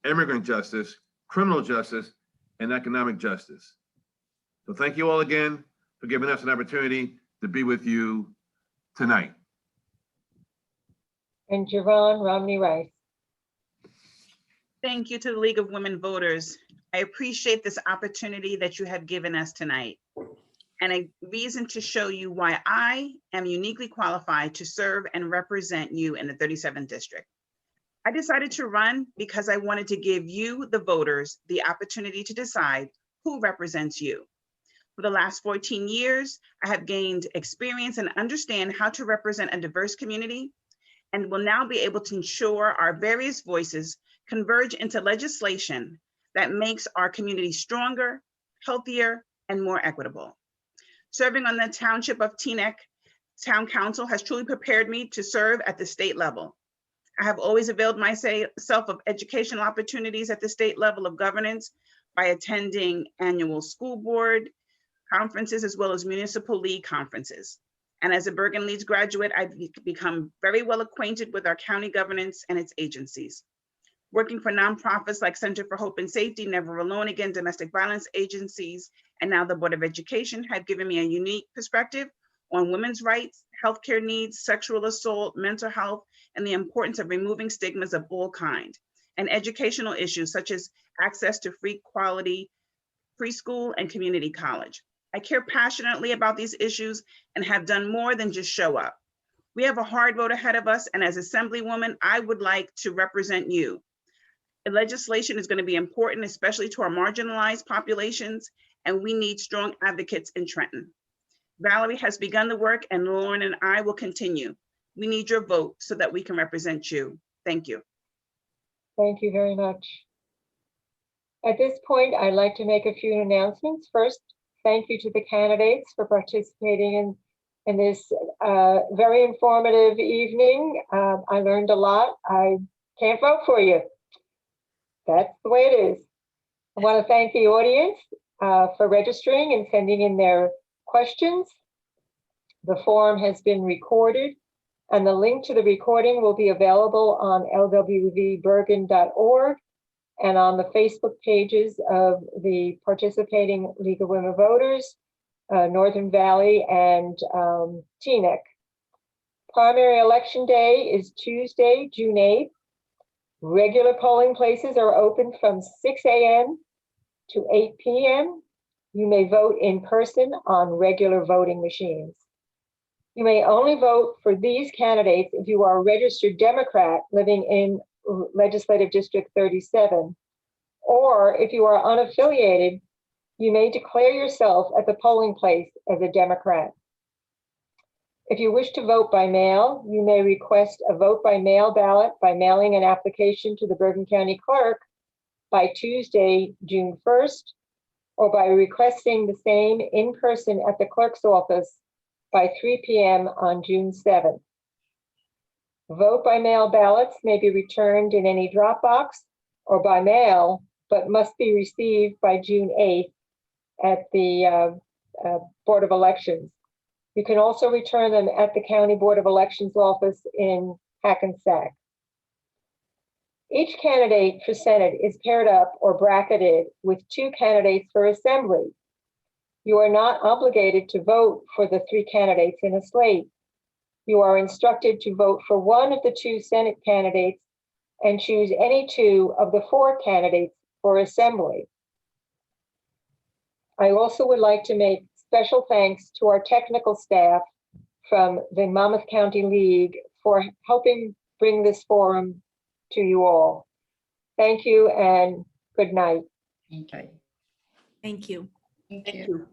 immigrant justice, criminal justice, and economic justice. So thank you all again for giving us an opportunity to be with you tonight. And Gervonn Romney-Rice. Thank you to the League of Women Voters. I appreciate this opportunity that you have given us tonight, and a reason to show you why I am uniquely qualified to serve and represent you in the 37th district. I decided to run because I wanted to give you, the voters, the opportunity to decide who represents you. For the last 14 years, I have gained experience and understand how to represent a diverse community, and will now be able to ensure our various voices converge into legislation that makes our community stronger, healthier, and more equitable. Serving on the Township of Teaneck Town Council has truly prepared me to serve at the state level. I have always availed myself of educational opportunities at the state level of governance by attending annual school board conferences as well as municipal league conferences. And as a Bergen Leeds graduate, I've become very well acquainted with our county governance and its agencies. Working for nonprofits like Center for Hope and Safety, Never Alone Again, domestic violence agencies, and now the Board of Education have given me a unique perspective on women's rights, healthcare needs, sexual assault, mental health, and the importance of removing stigmas of all kinds, and educational issues such as access to free quality preschool and community college. I care passionately about these issues and have done more than just show up. We have a hard road ahead of us, and as Assemblywoman, I would like to represent you. The legislation is going to be important, especially to our marginalized populations, and we need strong advocates in Trenton. Valerie has begun the work, and Lauren and I will continue. We need your vote so that we can represent you. Thank you. Thank you very much. At this point, I'd like to make a few announcements. First, thank you to the candidates for participating in this very informative evening. I learned a lot. I can't vote for you. That's the way it is. I want to thank the audience for registering and sending in their questions. The forum has been recorded, and the link to the recording will be available on lwvbergen.org and on the Facebook pages of the participating League of Women Voters, Northern Valley, and Teaneck. Primary election day is Tuesday, June 8th. Regular polling places are open from 6 a.m. to 8 p.m. You may vote in person on regular voting machines. You may only vote for these candidates if you are a registered Democrat living in Legislative District 37, or if you are unaffiliated You may declare yourself at the polling place as a Democrat. If you wish to vote by mail, you may request a vote by mail ballot by mailing an application to the Bergen County Clerk by Tuesday, June 1st, or by requesting the same in person at the clerk's office by 3 p.m. on June 7th. Vote by mail ballots may be returned in any drop box or by mail, but must be received by June 8th at the Board of Elections. You can also return them at the County Board of Elections office in Hackensack. Each candidate for Senate is paired up or bracketed with 2 candidates for Assembly. You are not obligated to vote for the 3 candidates in a slate. You are instructed to vote for one of the 2 Senate candidates and choose any 2 of the 4 candidates for Assembly. I also would like to make special thanks to our technical staff from the Monmouth County League for helping bring this forum to you all. Thank you and good night. Okay. Thank you. Thank Thank you. you.